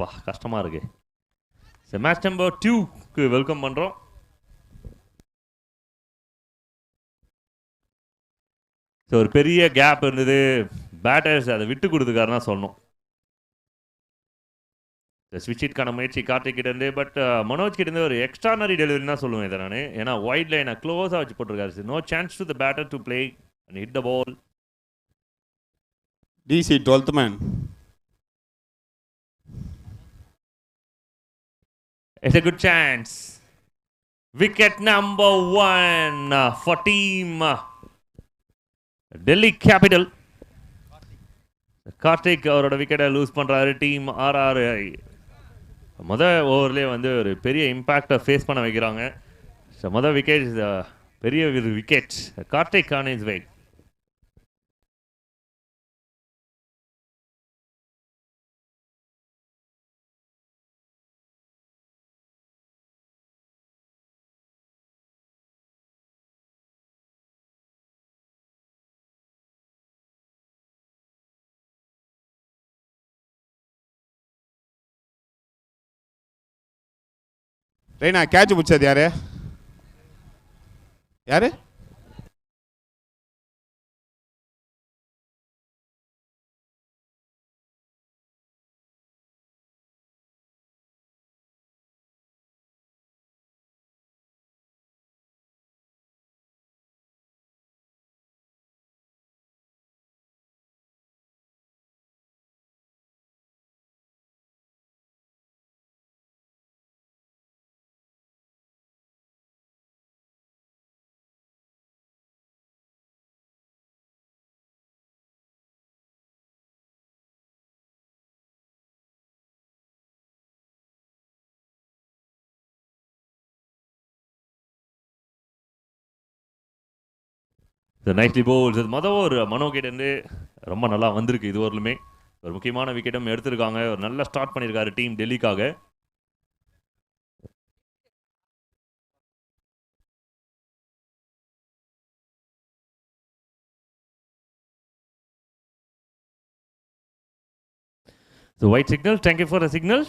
பா கஷ்டமாக இருக்கு. சரி, மேட்ச் நம்பர் 2க்கு வெல்கம் பண்ணுறோம். ஸோ ஒரு பெரிய கேப் இருந்தது, பேட்டர்ஸ் அதை விட்டு கொடுத்துக்காருன்னா சொல்லணும். ஸ்விட்ச் ஹிட்கான முயற்சி கார்த்திக் கிட்ட இருந்து, பட் மனோஜ் கிட்ட இருந்து ஒரு எக்ஸ்ட்ரானரி டெலிவரி தான் சொல்லுவேன் இதை நான். ஏன்னா ஒயிட் லைனை க்ளோஸாக வச்சு போட்டிருக்காரு. No chance to the batter to play and hit the ball. DC 12th man. It's a good chance. Wicket number 1 for team Delhi Capital. Karthik அவரோட விக்கெட்டை லூஸ் பண்ணுறாரு. டீம் RR ஓவர்லேயே வந்து ஒரு பெரிய இம்பேக்டை ஃபேஸ் பண்ண வைக்கிறாங்க. ஸோ விக்கெட் பெரிய wicket. Karthik on his way. Raina catch பிடிச்சது யாரு? யாரு? Nicely bowls. ஒரு மனோ கிட்டேருந்து ரொம்ப நல்லா வந்திருக்கு. இது வரலுமே ஒரு முக்கியமான விக்கெட்டும் எடுத்திருக்காங்க. ஒரு நல்ல ஸ்டார்ட் பண்ணியிருக்காரு டீம் டெல்லிக்காக. So white signal, thank you for the signal.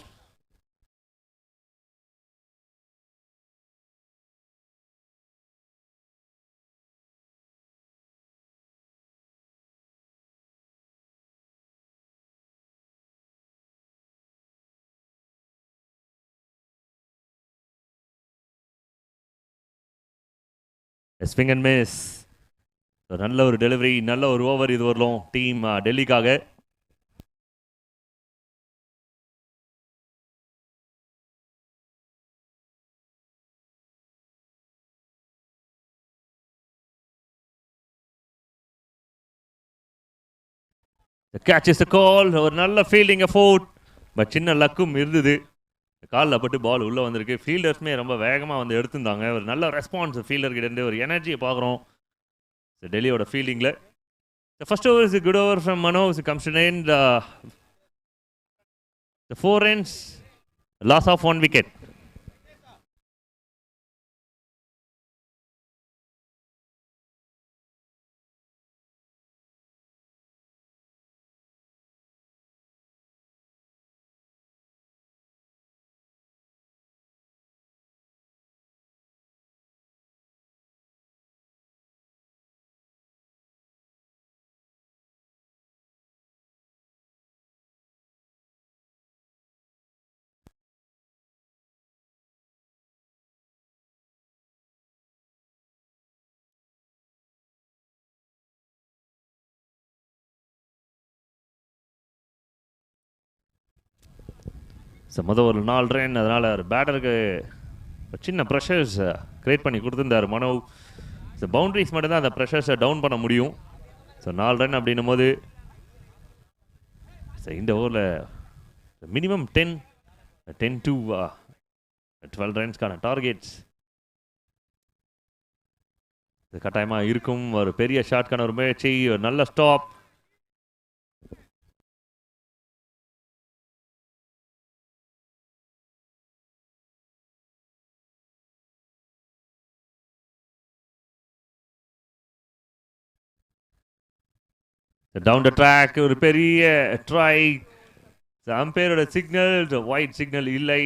Swing and miss. நல்ல ஒரு டெலிவரி, நல்ல ஒரு ஓவர் இது வரலும் டீம் டெல்லிக்காக. Catch is call. ஒரு நல்ல ஃபீல்டிங் எஃபோர்ட், பட் சின்ன லக்கும் இருந்தது. காலில் பட்டு பால் உள்ளே வந்திருக்கு. ஃபீல்டர்ஸுமே ரொம்ப வேகமாக வந்து எடுத்திருந்தாங்க. ஒரு நல்ல ரெஸ்பான்ஸ் ஃபீல்டர் கிட்டேருந்து ஒரு எனர்ஜியை பார்க்குறோம் டெல்லியோட ஃபீல்டிங்கில். The first over is a good over from Mano. It comes to an end. The 4 runs, loss of 1 wicket. So ஒரு 4 ரன். அதனால் பேட்டருக்கு சின்ன ப்ரெஷர்ஸ் க்ரியேட் பண்ணி கொடுத்துருந்தார் மனோ. ஸோ பவுண்ட்ரிஸ் மட்டும்தான் அந்த ப்ரெஷர்ஸை டவுன் பண்ண முடியும். ஸோ 4 ரன் அப்படின்னும் போது ஸோ இந்த ஓவரில் மினிமம் 10 to 12 ரன்ஸ்க்கான டார்கெட்ஸ் இது கட்டாயமாக இருக்கும். ஒரு பெரிய ஷாட்கான ஒரு முயற்சி, ஒரு நல்ல ஸ்டாப். டவுன் த ட்ராக் ஒரு பெரிய ட்ரை. அம்பையரோட சிக்னல் ஒயிட் சிக்னல் இல்லை.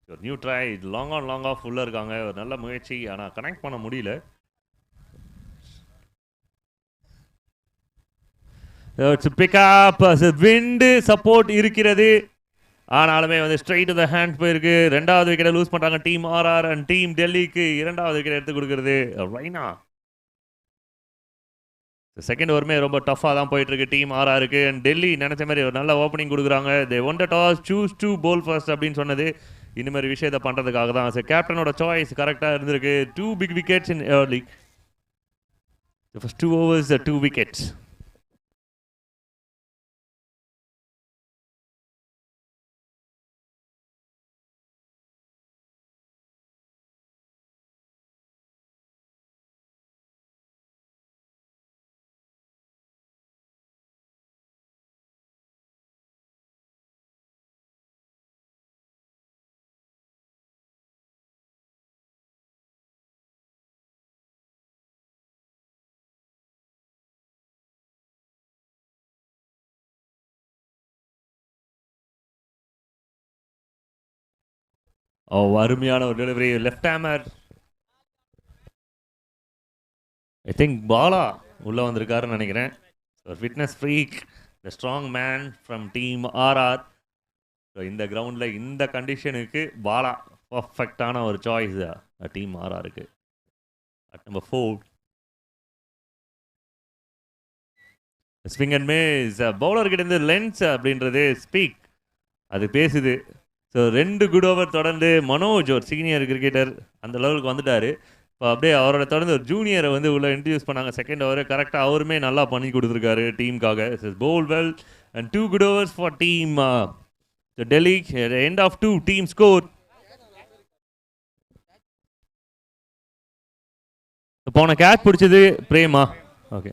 ஒரு நியூ ட்ரை, லாங் ஆஃப் உள்ள இருக்காங்க. ஒரு நல்ல முயற்சி, ஆனால் கனெக்ட் பண்ண முடியல. பிக்அப் விண்டு சப்போர்ட் இருக்கிறது, ஆனாலுமே வந்து ஸ்ட்ரைட் டு த ஹேண்ட் போயிருக்கு. ரெண்டாவது விக்கெட்டை லூஸ் பண்ணுறாங்க டீம் ஆர்ஆர் அண்ட் டீம் டெல்லிக்கு இரண்டாவது விக்கெட் எடுத்து கொடுக்குறது ரைனா. செகண்ட் ஓவருமே ரொம்ப டஃப்பாக தான் போயிட்டு இருக்கு டீம் ஆர்ஆருக்கு. அண்ட் டெல்லி நினைச்ச மாதிரி ஒரு நல்ல ஓப்பனிங் கொடுக்குறாங்க. They won the toss, choose to bowl first அப்படின்னு சொன்னது இந்த மாதிரி விஷயத்தை பண்ணுறதுக்காக தான். கேப்டனோட சாய்ஸ் கரெக்டாக இருந்திருக்கு. 2 big wickets in early. The first 2 overs, 2 wickets. அருமையான ஒரு delivery, left armer. I think Bala உள்ளே வந்திருக்காருன்னு நினைக்கிறேன். Fitness freak, the strong man from team RR. So இந்த கிரவுண்டில் இந்த கண்டிஷனுக்கு பாலா பர்ஃபெக்டான ஒரு சாய்ஸ் டீம் ஆர்ஆருக்கு. At number 4 swing and miss. பவுலர்கிட்ட லென்ஸ் அப்படின்றது ஸ்பீக், அது பேசுது. ஸோ 2 குட் ஓவர் தொடர்ந்து மனோஜ் ஒரு சீனியர் கிரிக்கெட்டர் அந்த லெவலுக்கு வந்துட்டார். இப்போ அப்படியே அவரோட தொடர்ந்து ஒரு ஜூனியரை வந்து உள்ளே இன்ட்ரடியூஸ் பண்ணாங்க செகண்ட் ஓவர். கரெக்டாக அவருமே நல்லா பண்ணி கொடுத்துருக்காரு டீமுக்காக. Bowl well and 2 good overs for team டெல்லி. End of 2 team score. போன கேட்ச் பிடிச்சது பிரேமா. ஓகே,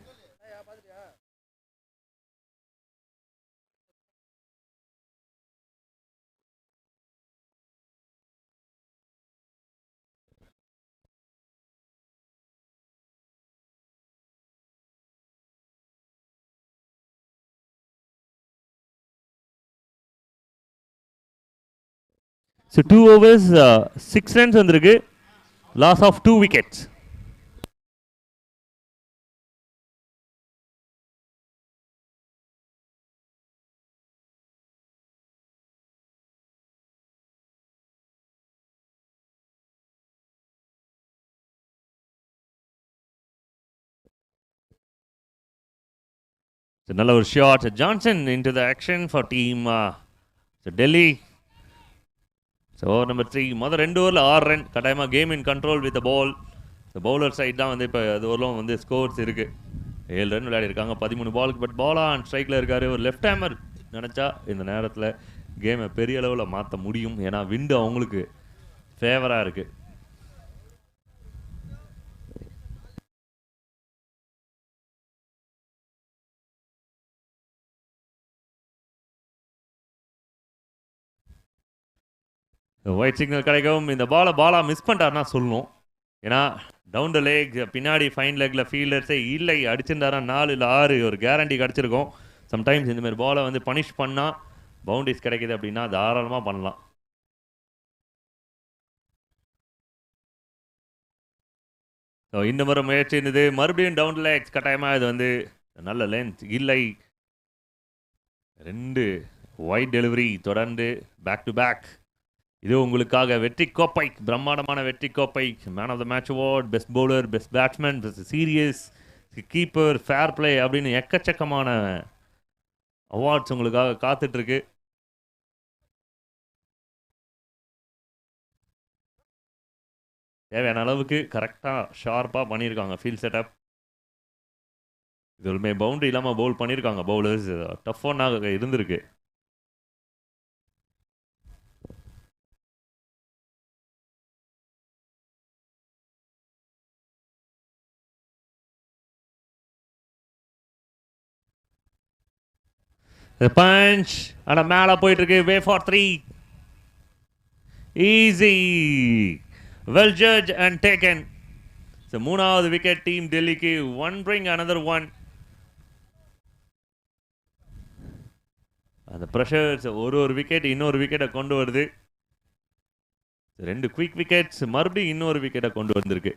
ஸோ 2 overs 6 runs வந்திருக்கு. Loss of 2 wickets. நல்ல ஒரு shot, Johnson into the action for team டெல்லி. ஸோ ஓவர் நம்பர் 3 மொதல் 2 ஓவரில் 6 ரன். கட்டாயமாக game in control with ball. Bowler side தான் வந்து இப்போ அது ஓவரிலும் வந்து ஸ்கோர்ஸ் இருக்குது. 7 ரன் விளையாடிருக்காங்க 13 பாலுக்கு. பட் பாலா அண்ட் ஸ்ட்ரைக்கில் இருக்கார். ஒரு லெஃப்ட் ஹேமர் நினச்சா இந்த நேரத்தில் கேமை பெரிய அளவில் மாற்ற முடியும். ஏன்னா விண்டு அவங்களுக்கு ஃபேவராக இருக்குது. ஒயிட் சிக்னல் கிடைக்கும். இந்த பாலா மிஸ் பண்ணிட்டாருன்னா சொல்லணும். ஏன்னா டவுன் த லேக் பின்னாடி ஃபைன் லெக்கில் ஃபீல்டர்ஸே இல்லை. அடிச்சிருந்தாரா 4 இல்லை 6 ஒரு கேரண்டி கிடச்சிருக்கும். சம்டைம்ஸ் இந்தமாதிரி பாலை வந்து பனிஷ் பண்ணால் பவுண்டரிஸ் கிடைக்கிது அப்படின்னா தாராளமாக பண்ணலாம். ஸோ இந்த முறை முயற்சி இருந்தது. மறுபடியும் டவுன் த லேக். கட்டாயமாக இது வந்து நல்ல லென்த் இல்லை. 2 ஒயிட் டெலிவரி தொடர்ந்து பேக் டு பேக். இது உங்களுக்காக வெற்றி கோப்பை, பிரம்மாண்டமான வெற்றி கோப்பை. Man of the match award, best bowler, best batsman, best சீரியஸ் கீப்பர், ஃபேர் பிளே அப்படின்னு எக்கச்சக்கமான அவார்ட்ஸ் உங்களுக்காக காத்துட்ருக்கு. தேவையான அளவுக்கு கரெக்டாக ஷார்ப்பாக பண்ணியிருக்காங்க ஃபீல்ட் செட்டப். இதுவுமே பவுண்டரி இல்லாமல் பவுல் பண்ணியிருக்காங்க பவுலர்ஸ். டஃப் ஒன்னாக இருந்திருக்கு. பஞ்ச் ஆனால் மேலே போயிட்டு இருக்கு. Way for 3. Easy, well judge and taken. So 3வது விக்கெட் டீம் டெல்லிக்கு. 1 bring another 1. அந்த ப்ரெஷர்ஸ் ஒரு விக்கெட் இன்னொரு விக்கெட்டை கொண்டு வருது. 2 குயிக் விக்கெட்ஸ் மறுபடியும் இன்னொரு விக்கெட்டை கொண்டு வந்திருக்கு.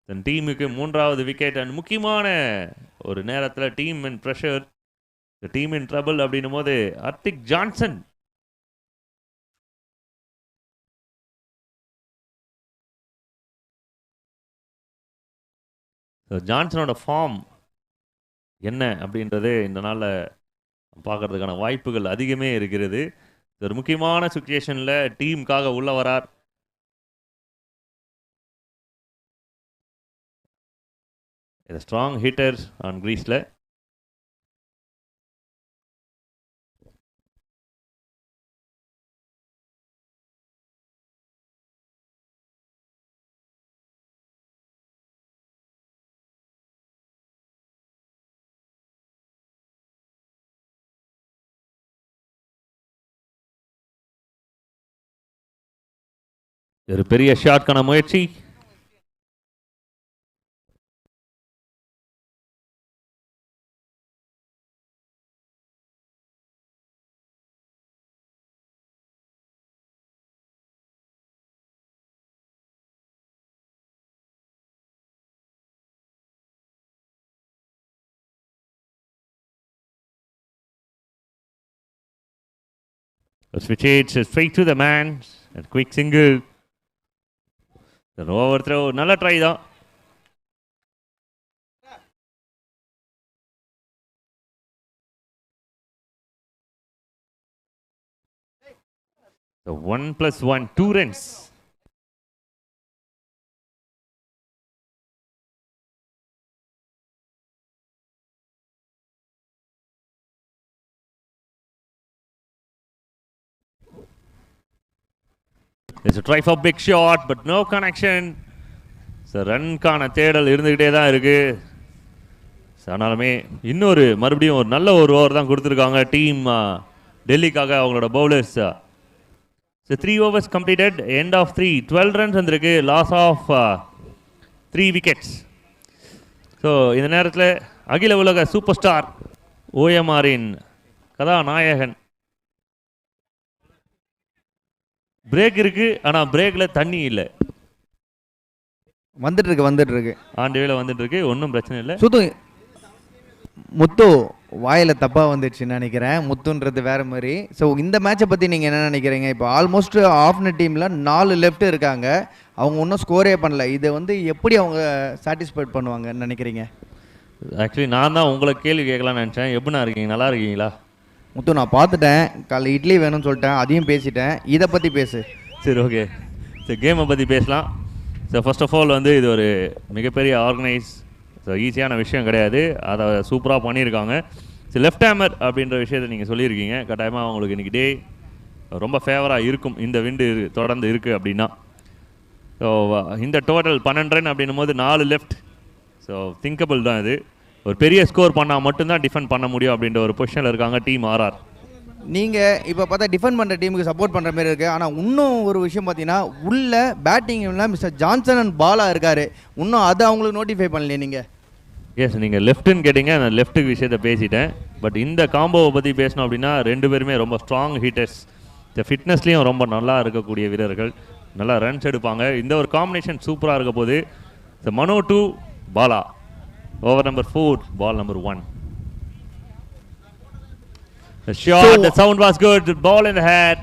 தன் டீமுக்கு 3வது விக்கெட். அண்ட் முக்கியமான ஒரு நேரத்தில் team in pressure, team in trouble அப்படின்னும் போது ஹர்திக் ஜான்சன் ஜான்சனோட ஃபார்ம் என்ன அப்படின்றது இந்த நாளில் பார்க்கறதுக்கான வாய்ப்புகள் அதிகமே இருக்கிறது. ஒரு முக்கியமான சுச்சுவேஷனில் டீமுக்காக உள்ள வரார். ஸ்ட்ராங் ஹிட்டர் ஆன் கிரீஸில். ஒரு பெரிய ஷாட்கான முயற்சி. Switch it straight to the man and quick single. Over throw, நல்ல ட்ரை தான். The 1+1, 2 runs. There's a try for big shot, but no connection. So ரன்கான தேடல் இருந்துக்கிட்டே தான் இருக்கு. ஆனாலுமே இன்னொரு மறுபடியும் ஒரு நல்ல ஒரு ஓவர் தான் கொடுத்துருக்காங்க டீம் டெல்லிக்காக அவங்களோட bowlers. So 3 overs completed, end of 3, 12 runs வந்திருக்கு, லாஸ் ஆஃப் 3 wickets. ஸோ இந்த நேரத்தில் அகில உலக சூப்பர் ஸ்டார் ஓஎம்ஆரின் கதாநாயகன். பிரேக் இருக்கு, ஆனால் பிரேக்கில் தண்ணி இல்லை. வந்துட்டு இருக்கு ஆண்டு வந்துட்டு இருக்கு, ஒன்றும் பிரச்சனை இல்லை. சுத்து முத்து வாயில் தப்பாக வந்துடுச்சுன்னு நினைக்கிறேன். முத்துன்றது வேற மாதிரி. ஸோ இந்த மேட்சை பற்றி நீங்கள் என்ன நினைக்கிறீங்க? இப்போ ஆல்மோஸ்ட் ஆஃப்னர் டீமில் 4 லெஃப்ட் இருக்காங்க, அவங்க இன்னும் ஸ்கோரே பண்ணல. இதை வந்து எப்படி அவங்க சாட்டிஸ்ஃபைட் பண்ணுவாங்கன்னு நினைக்கிறீங்க? ஆக்சுவலி நான் தான் உங்களை கேள்வி கேட்கலான்னு நினச்சேன். எப்படின்னா இருக்கீங்க, நல்லா இருக்கீங்களா? முத்து நான் பார்த்துட்டேன், காலைல இட்லி வேணும்னு சொல்லிட்டேன், அதையும் பேசிட்டேன். இதை பற்றி பேசு. சரி, ஓகே. சரி, கேமை பற்றி பேசலாம். ஸோ ஃபர்ஸ்ட் ஆஃப் ஆல் வந்து இது ஒரு மிகப்பெரிய ஆர்கனைஸ், ஸோ ஈஸியான விஷயம் கிடையாது. அதை சூப்பராக பண்ணியிருக்காங்க. ஸோ லெஃப்ட் ஹேமர் அப்படின்ற விஷயத்தை நீங்கள் சொல்லியிருக்கீங்க. கட்டாயமாக அவங்களுக்கு இன்றைக்கி டே ரொம்ப ஃபேவராக இருக்கும் இந்த விண்டு தொடர்ந்து இருக்குது அப்படின்னா. ஸோ இந்த டோட்டல் 12 ரன் அப்படின்னும் போது 4 லெஃப்ட். ஸோ திங்கபிள் தான் இது. ஒரு பெரிய ஸ்கோர் பண்ணால் மட்டும்தான் டிஃபெண்ட் பண்ண முடியும் அப்படின்ற ஒரு பொசிஷனில் இருக்காங்க டீம் ஆர்ஆர். நீங்கள் இப்போ பார்த்தா டிஃபெண்ட் பண்ணுற டீமுக்கு சப்போர்ட் பண்ணுற மாதிரி இருக்குது. ஆனால் இன்னும் ஒரு விஷயம் பார்த்தீங்கன்னா, உள்ள பேட்டிங்கில் மிஸ்டர் ஜான்சன் அண்ட் பாலா இருக்கார். இன்னும் அதை அவங்களுக்கு நோட்டிஃபை பண்ணலையே நீங்கள்? எஸ், நீங்கள் லெஃப்ட்டுன்னு கேட்டிங்க, நான் லெஃப்ட்டுக்கு விஷயத்தை பேசிட்டேன். பட் இந்த காம்போவை பற்றி பேசணும் அப்படின்னா 2 பேருமே ரொம்ப ஸ்ட்ராங் ஹீட்டர்ஸ். இந்த ஃபிட்னஸ்லேயும் ரொம்ப நல்லா இருக்கக்கூடிய வீரர்கள், நல்லா ரன்ஸ் எடுப்பாங்க. இந்த ஒரு காம்பினேஷன் சூப்பராக இருக்க போது. மனோ to Bala, over number 4, ball number 1. The shot, the sound was good, ball in the head.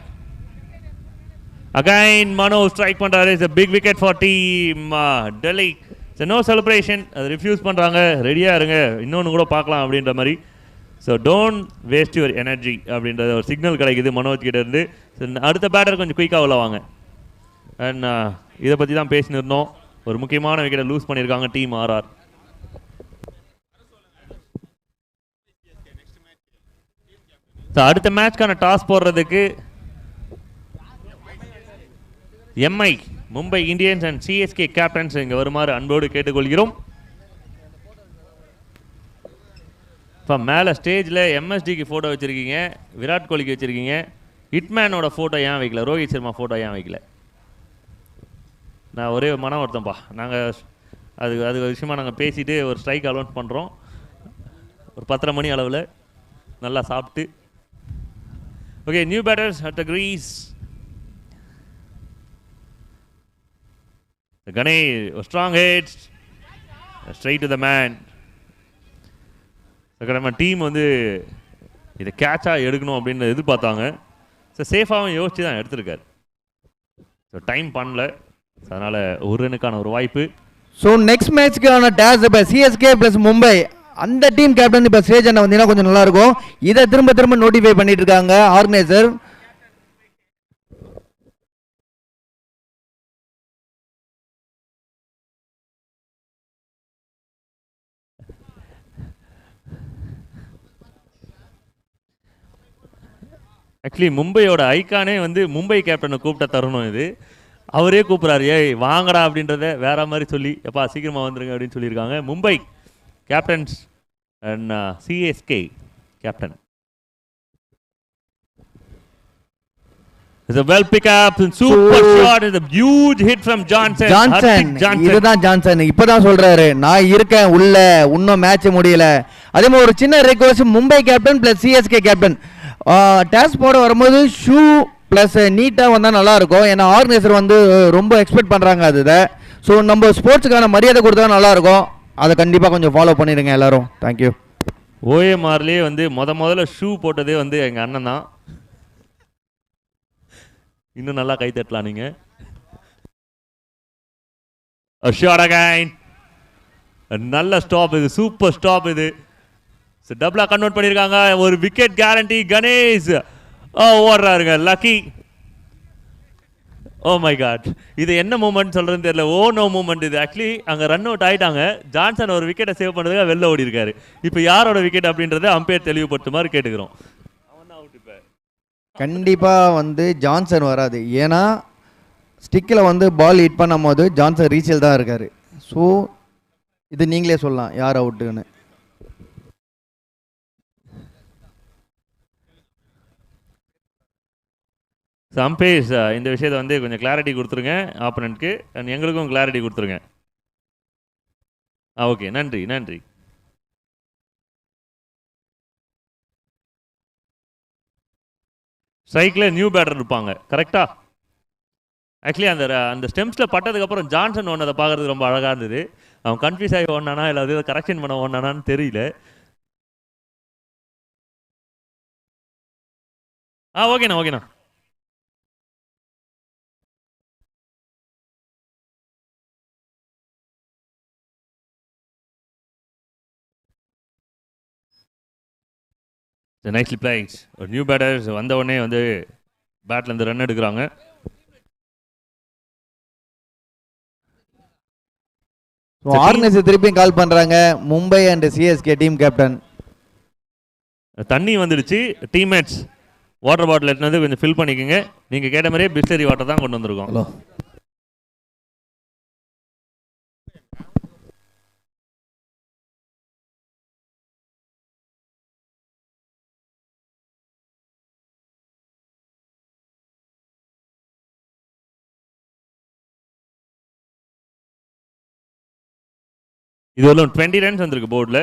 Again, Mano strike பண்றாரு. It's a big wicket for team Delhi. So no celebration, அது ரிஃப்யூஸ் பண்ணுறாங்க. ரெடியாக இருங்க, இன்னொன்று கூட பார்க்கலாம் அப்படின்ற மாதிரி. So don't waste your energy அப்படின்ற ஒரு சிக்னல் கிடைக்குது மனோஜ் கிட்ட இருந்து. அடுத்த பேட்டர் கொஞ்சம் குயிக்காக உள்ள வாங்க. அண்ட் இதை பற்றி தான் பேசினிருந்தோம். ஒரு முக்கியமான விக்கெட்டை லூஸ் பண்ணியிருக்காங்க டீம் ஆர்ஆர். ஸோ அடுத்த மேட்ச்க்கான டாஸ் போடுறதுக்கு MI Mumbai Indians and CSK captains இங்கே வருமாறு அன்போடு கேட்டுக்கொள்கிறோம். இப்போ மேலே ஸ்டேஜில் எம்எஸ்டிக்கு ஃபோட்டோ வச்சுருக்கீங்க, விராட் கோலிக்கு வச்சுருக்கீங்க, ஹிட்மேனோட ஃபோட்டோ ஏன் வைக்கல, ரோஹித் சர்மா ஃபோட்டோ ஏன் வைக்கல? நான் ஒரே மனம் வருத்தம்ப்பா. நாங்கள் அது விஷயமா நாங்கள் பேசிவிட்டு ஒரு ஸ்ட்ரைக் அலௌன்ஸ் பண்ணுறோம். ஒரு 10:30 மணி அளவில் நல்லா சாப்பிட்டு Okay, new batters at the grease. The Ganesh, strong hits, straight to the man. நம்ம டீம் வந்து இதை கேட்சாக எடுக்கணும் அப்படின்னு எதிர்பார்த்தாங்க. ஸோ சேஃபாகவும் யோசிச்சு தான் எடுத்திருக்காரு. ஸோ டைம் பண்ணல, அதனால் ஒரு ரனுக்கான ஒரு வாய்ப்பு. ஸோ நெக்ஸ்ட் மேட்ச்க்கான டேஸ் இப்போ சிஎஸ்கே ப்ளஸ் மும்பை அந்த டீம் கேப்டன் இப்போ ஸ்டேஜ் அண்ணா வந்தீங்கன்னா கொஞ்சம் நல்லாயிருக்கும். இதை திரும்ப திரும்ப நோட்டிஃபை பண்ணிட்டு இருக்காங்க ஆர்கனைசர். ஆக்சுவலி மும்பையோட ஐக்கானே வந்து மும்பை கேப்டனை கூப்பிட்ட தருணம் இது. அவரே கூப்பிட்றாரு, ஏய் வாங்கடா அப்படின்றத வேற மாதிரி சொல்லி எப்பா சீக்கிரமாக வந்துருங்க அப்படின்னு சொல்லியிருக்காங்க. Mumbai captains and CSK captain. It's a well pick up and super shot is a huge hit from Johnson. இதுதான் ஜான்சன் இப்பதான் சொல்றாரு, நான் இருக்கேன் உள்ள, இன்னும் மேட்ச் முடியல. அதே மாதிரி ஒரு சின்ன request, Mumbai captain plus CSK captain days போட வரும்போது ஷூ ப்ளஸ் நீட்டாக வந்தால் நல்லாயிருக்கும். ஏன்னா ஆர்கனைசர் வந்து ரொம்ப எக்ஸ்பெக்ட் பண்ணுறாங்க அது. ஸோ நம்ம ஸ்போர்ட்ஸுக்கான மரியாதை கொடுத்தா நல்லாயிருக்கும். அதை கண்டிப்பாக கொஞ்சம் ஃபாலோ பண்ணிடுங்க எல்லாரும். தேங்க்யூ. ஓஎம்ஆர்லேயே வந்து முதல்ல ஷூ போட்டதே வந்து எங்கள் அண்ணன் தான். இன்னும் நல்லா கை தட்டலாம் நீங்கள். ஷாட் அகைன், நல்ல ஸ்டாப் இது, சூப்பர் ஸ்டாப் இது. டபுளா கன்வெர்ட் பண்ணிருக்காங்க. ஒரு விக்கெட் கேரண்டி. கணேஷ் ஓடுறாருங்க, லக்கி. ஓ மை காட், இது என்ன மூமெண்ட் சொல்றதுன்னு தெரியல. ஓ நோ மூமெண்ட் இது. ஆக்சுவலி அங்க ரன் அவுட் ஆயிட்டாங்க. ஜான்சன் ஒரு விக்கெட்டை சேவ் பண்ணதுக்காக வெளில ஓடி இருக்காரு. இப்போ யாரோட விக்கெட் அப்படின்றத அம்பையர் தெளிவுபடுத்த மாதிரி கேட்டுக்கிறோம். கண்டிப்பா வந்து ஜான்சன் வராது. ஏன்னா ஸ்டிக்கில் வந்து பால் ஹிட் பண்ணும் போது ஜான்சன் ரீச்சில் தான் இருக்காரு. ஸோ இது நீங்களே சொல்லலாம் யார் அவுட்டுன்னு. அம்பேஸ் இந்த விஷயத்தை வந்து கொஞ்சம் கிளாரிட்டி கொடுத்துருங்க ஆப்பனண்ட்க்கு, அண்ட் எங்களுக்கும் கிளாரிட்டி கொடுத்துருங்க. ஓகே, நன்றி நன்றி. ஸ்ட்ரைக்கில் நியூ பேட்டர் இருப்பாங்க கரெக்டா? ஆக்சுவலி அந்த ஸ்டெம்ஸில் பட்டதுக்கப்புறம் ஜான்சன் ஒன்றதை பார்க்கறதுக்கு ரொம்ப அழகாக இருந்தது. அவன் கன்ஃபியூஸ் ஆகி ஓடனானா இல்லை அது கரெக்ஷன் பண்ண ஓடனானான்னு தெரியல. ஓகேண்ணா ஓகேண்ணா. நைஸ்லி பிளேயிங்ஸ். ஒரு நியூ பேட்டர்ஸ் வந்த உடனே வந்து பேட்லேருந்து ரன் எடுக்கிறாங்க. ஆர்கனைசர் திருப்பியும் கால் பண்ணுறாங்க. Mumbai and CSK team captain. தண்ணி வந்துடுச்சு, டீம்மேட்ஸ் வாட்டர் பாட்டில் எடுத்து கொஞ்சம் ஃபில் பண்ணிக்கோங்க. நீங்கள் கேட்ட மாதிரியே பிஸ்லரி வாட்டர் தான் கொண்டு வந்திருக்கோம். ஹலோ, இது ஒரு 20 ரன்ஸ் வந்திருக்கு போர்டில்.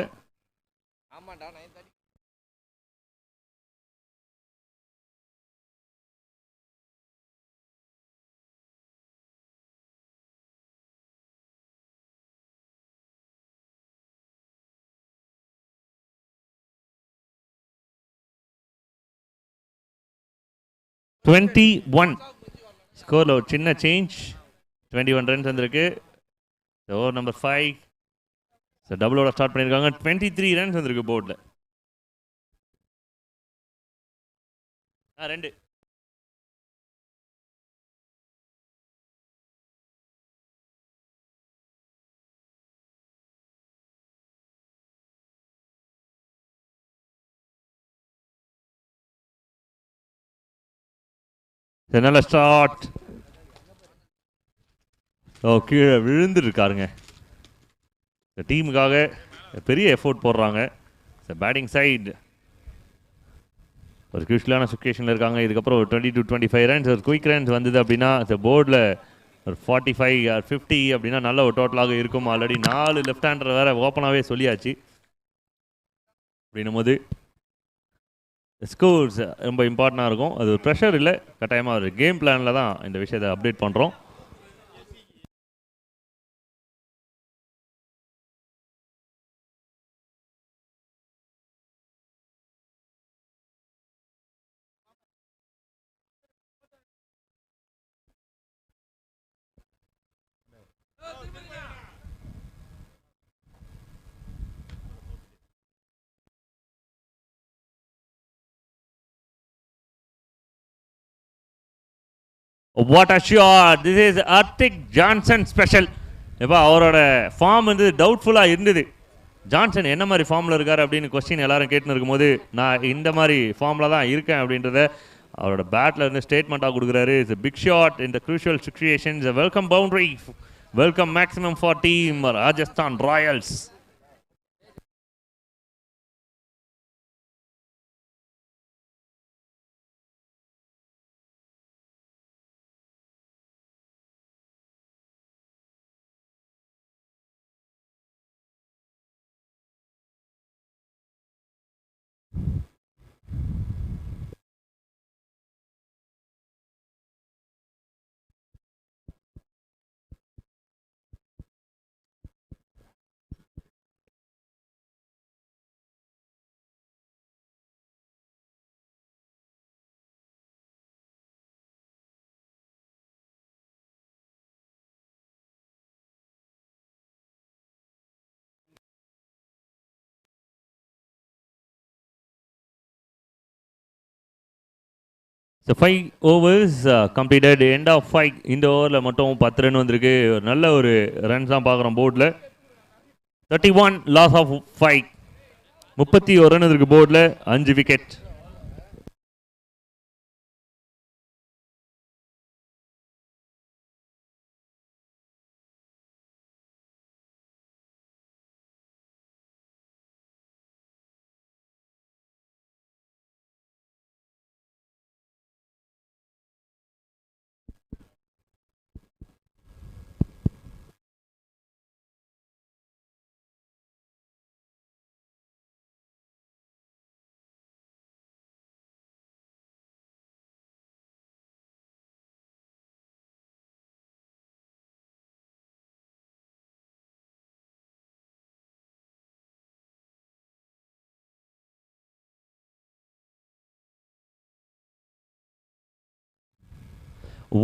ஸ்கோரில் ஒரு சின்ன சேஞ்ச். 21 ரன்ஸ் வந்திருக்கு. ஓவர் நம்பர் 5 டபுளோட ஸ்டார்ட் பண்ணியிருக்காங்க. 23 ரன்ஸ் வந்திருக்கு போர்டில். 2 நல்ல ஸ்டார்ட். கீழே விழுந்துருக்காருங்க. இந்த டீமுக்காக பெரிய எஃபோர்ட் போடுறாங்க. பேட்டிங் சைடு ஒரு கியூஷியலான சுச்சுவேஷனில் இருக்காங்க. இதுக்கப்புறம் ஒரு 20 to 25 ரன்ஸ் ஒரு குயிக் ரன்ஸ் வந்தது அப்படின்னா இந்த போர்டில் ஒரு 45 or 50 அப்படின்னா நல்ல ஒரு டோட்டலாக இருக்கும். ஆல்ரெடி 4 லெஃப்ட் ஹேண்டர் வேறு ஓப்பனாகவே சொல்லியாச்சு. அப்படின்னும் போது ஸ்கோர்ஸ் ரொம்ப இம்பார்ட்டண்டாக இருக்கும். அது ஒரு ப்ரெஷர் இல்லை, கட்டாயமாக ஒரு கேம் பிளானில் தான் இந்த விஷயத்தை அப்டேட் பண்ணுறோம். What a shot! This is Arctic Johnson special. எப்போ அவரோட ஃபார்ம் வந்து டவுட்ஃபுல்லாக இருந்தது. ஜான்சன் என்ன மாதிரி ஃபார்மில் இருக்கார் அப்படின்னு கொஸ்டின் எல்லாரும் கேட்டுன்னு இருக்கும்போது நான் இந்த மாதிரி ஃபார்மில் தான் இருக்கேன் அப்படின்றத அவரோட பேட்டில் இருந்து ஸ்டேட்மெண்ட்டாக கொடுக்குறாரு. It's big shot in the crucial situations. Welcome boundary, welcome maximum for team Rajasthan Royals. So 5 overs completed, end of 5. இந்த ஓவரில் மட்டும் 10 ரன் வந்திருக்கு. நல்ல ஒரு ரன்ஸ் தான் பார்க்குறோம் போர்டில். 31 லாஸ் ஆஃப் 5. 31 ரன் இருக்கு போர்டில், 5 wicket.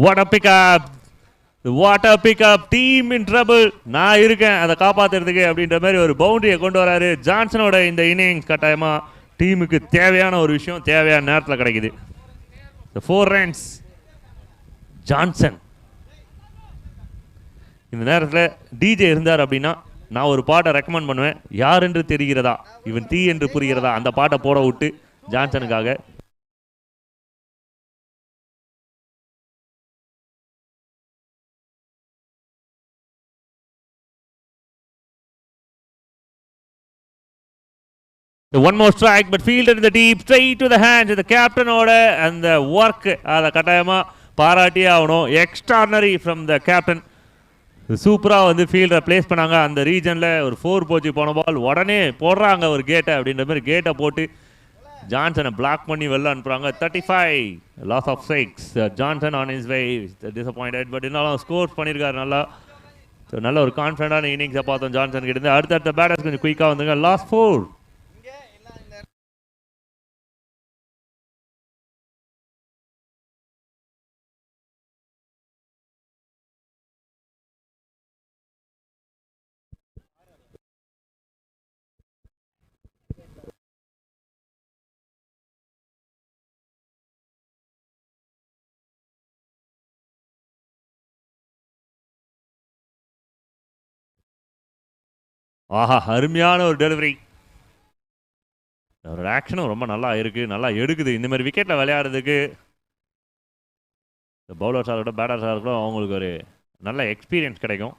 What a pickup! What a pickup! Team in trouble. நான் இருக்கேன் அதை காப்பாற்றுறதுக்கு அப்படின்ற மாதிரி ஒரு பவுண்டரியை கொண்டு வராரு. ஜான்சனோட இந்த இன்னிங்ஸ் கட்டாயமாக டீமுக்கு தேவையான ஒரு விஷயம், தேவையான நேரத்தில் கிடைக்குது. 4 runs. ஜான்சன் இந்த நேரத்தில் டிஜே இருந்தார் அப்படின்னா நான் ஒரு பாட்டை ரெக்கமெண்ட் பண்ணுவேன். யார் என்று தெரிகிறதா, இவன் தீ என்று புரிகிறதா, அந்த பாட்டை போட விட்டு ஜான்சனுக்காக. One more strike, but fielded in the deep, straight to the hands of the captain order, and the work அதை கட்டாயமாக பாராட்டியே ஆகணும். Extraordinary from the captain. சூப்பராக வந்து ஃபீல்டரை ப்ளேஸ் பண்ணாங்க. அந்த ரீஜனில் ஒரு 4 போச்சு போன பால், உடனே போடுறாங்க ஒரு கேட்டை அப்படின்ற மாதிரி கேட்டை போட்டு ஜான்சனை பிளாக் பண்ணி வெளில அனுப்புகிறாங்க. 35 loss of 6. Johnson on his way disappointed, but இருந்தாலும் ஸ்கோர் பண்ணியிருக்காரு நல்லா. ஸோ நல்ல ஒரு கான்ஃபிடண்டான இன்னிங்ஸை பார்த்தோம் ஜான்சன் கிட்ட. அடுத்தடுத்த பேட்டர்ஸ் கொஞ்சம் குயிக்காக வந்துங்க. லாஸ்ட் 4. ஆஹா, அருமையான ஒரு டெலிவரி. ஒரு ஆக்ஷனும் ரொம்ப நல்லா இருக்குது, நல்லா எடுக்குது. இந்த மாதிரி விக்கெட்டில் விளையாடுறதுக்கு பவுலர்ஸாக இருக்கட்டும், பேட்டர்ஸாக இருக்கட்டும், அவங்களுக்கு ஒரு நல்ல எக்ஸ்பீரியன்ஸ் கிடைக்கும்.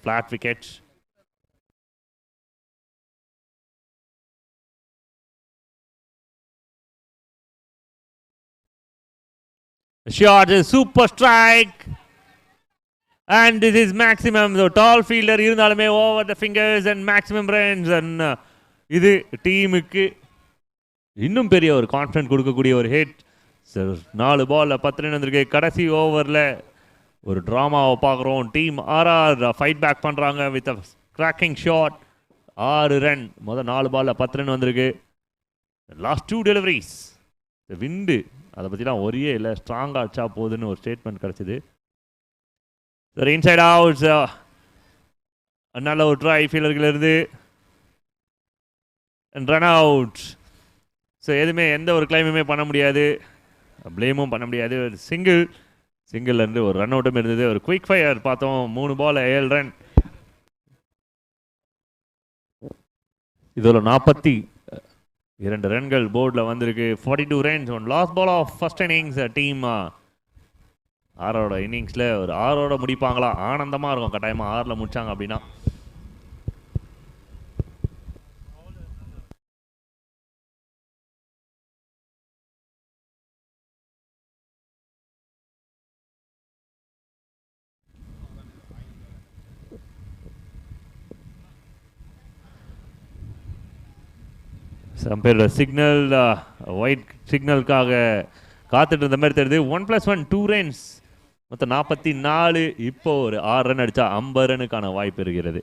Flat wickets. Shot, super strike. And this is maximum. The tall fielder இருந்தாலுமே over the fingers and maximum runs. And இது டீமுக்கு இன்னும் பெரிய ஒரு கான்ஃபிடன்ட் கொடுக்கக்கூடிய ஒரு ஹிட். 4 பால்ல 10 ரன் வந்திருக்கு. கடைசி ஓவரில் ஒரு ட்ராமாவை பார்க்குறோம். டீம் ஆர்ஆர் ஃபைட் பேக் பண்ணுறாங்க with a cracking shot. 6 run, முதல் 4 பால்ல 10 ரன் வந்திருக்கு. Last 2 deliveries. விண்டு அதை பற்றிலாம் ஒரே இல்லை, ஸ்ட்ராங்காக அடிச்சா போகுதுன்னு ஒரு ஸ்டேட்மெண்ட் கிடச்சிது. சரி, இன்சைட் அவுட். நல்ல ஒரு ட்ரை ஃபீல்டர்கள் இருந்து ரன் அவுட். ஸோ எதுவுமே எந்த ஒரு கிளைமுமே பண்ண முடியாது, ப்ளேமும் பண்ண முடியாது. ஒரு சிங்கிள்லேருந்து ஒரு ரன் அவுட்டும் இருந்தது. ஒரு குயிக் ஃபயர் பார்த்தோம். 3 பால் 7 ரன். இதில் 42 ரன்கள் போர்டில் வந்திருக்கு. 42 runs one last ball of first innings. Team ஆரோட இன்னிங்ஸில் ஒரு 6ஓட முடிப்பாங்களா? ஆனந்தமாக இருக்கும் கட்டாயமாக 6ல் முடித்தாங்க அப்படின்னா. அம்பையரோட சிக்னல், ஒயிட் சிக்னலுக்காக காத்துட்டு இருந்த மாதிரி தெரியுது. 1+1 2 ரன்ஸ், மொத்தம் 44. இப்போ ஒரு 6 ரன் அடித்தா 50 ரனுக்கான வாய்ப்பு இருக்கிறது.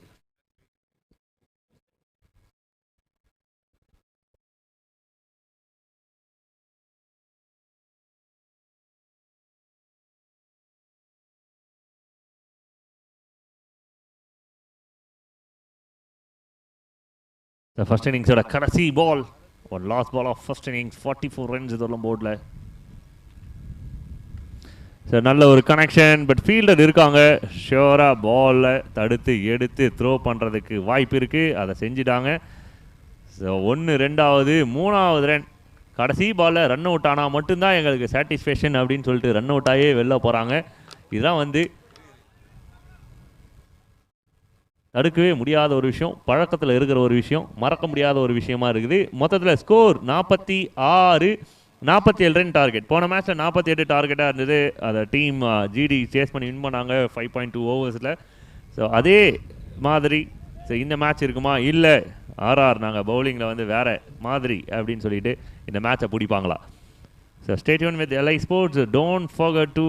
ஃபர்ஸ்ட் இன்னிங்ஸோட கடைசி ball, one last ball of first innings. 44 runs இதெல்லாம் போர்டில். சார் நல்ல ஒரு கனெக்ஷன், பட் ஃபீல்டர் இருக்காங்க. ஷியோராக பாலில் தடுத்து எடுத்து த்ரோ பண்ணுறதுக்கு வாய்ப்பு இருக்குது. அதை செஞ்சுட்டாங்க. ஸோ 1 2வது 3வது ரன் கடைசி பாலில் ரன் அவுட் ஆனால் மட்டும்தான் எங்களுக்கு சாட்டிஸ்ஃபேக்ஷன் அப்படின்னு சொல்லிட்டு ரன் அவுட் ஆகியே வெளில போகிறாங்க. இதுதான் தடுக்கவே முடியாத ஒரு விஷயம், பழக்கத்தில் இருக்கிற ஒரு விஷயம், மறக்க முடியாத ஒரு விஷயமா இருக்குது. மொத்தத்தில் ஸ்கோர் 47 ரன் டார்கெட். போன மேட்ச்சில் 48 டார்கெட்டாக இருந்தது. அதை டீம் ஜிடி சேஸ் பண்ணி வின் பண்ணாங்க 5.2 ஓவர்ஸில். ஸோ அதே மாதிரி இந்த மேட்ச் இருக்குமா, இல்லை ஆர்ஆர் நாங்கள் பவுலிங்கில் வேறு மாதிரி அப்படின்னு சொல்லிட்டு இந்த மேட்சை பிடிப்பாங்களா? So stay tuned with LI sports. Don't forget to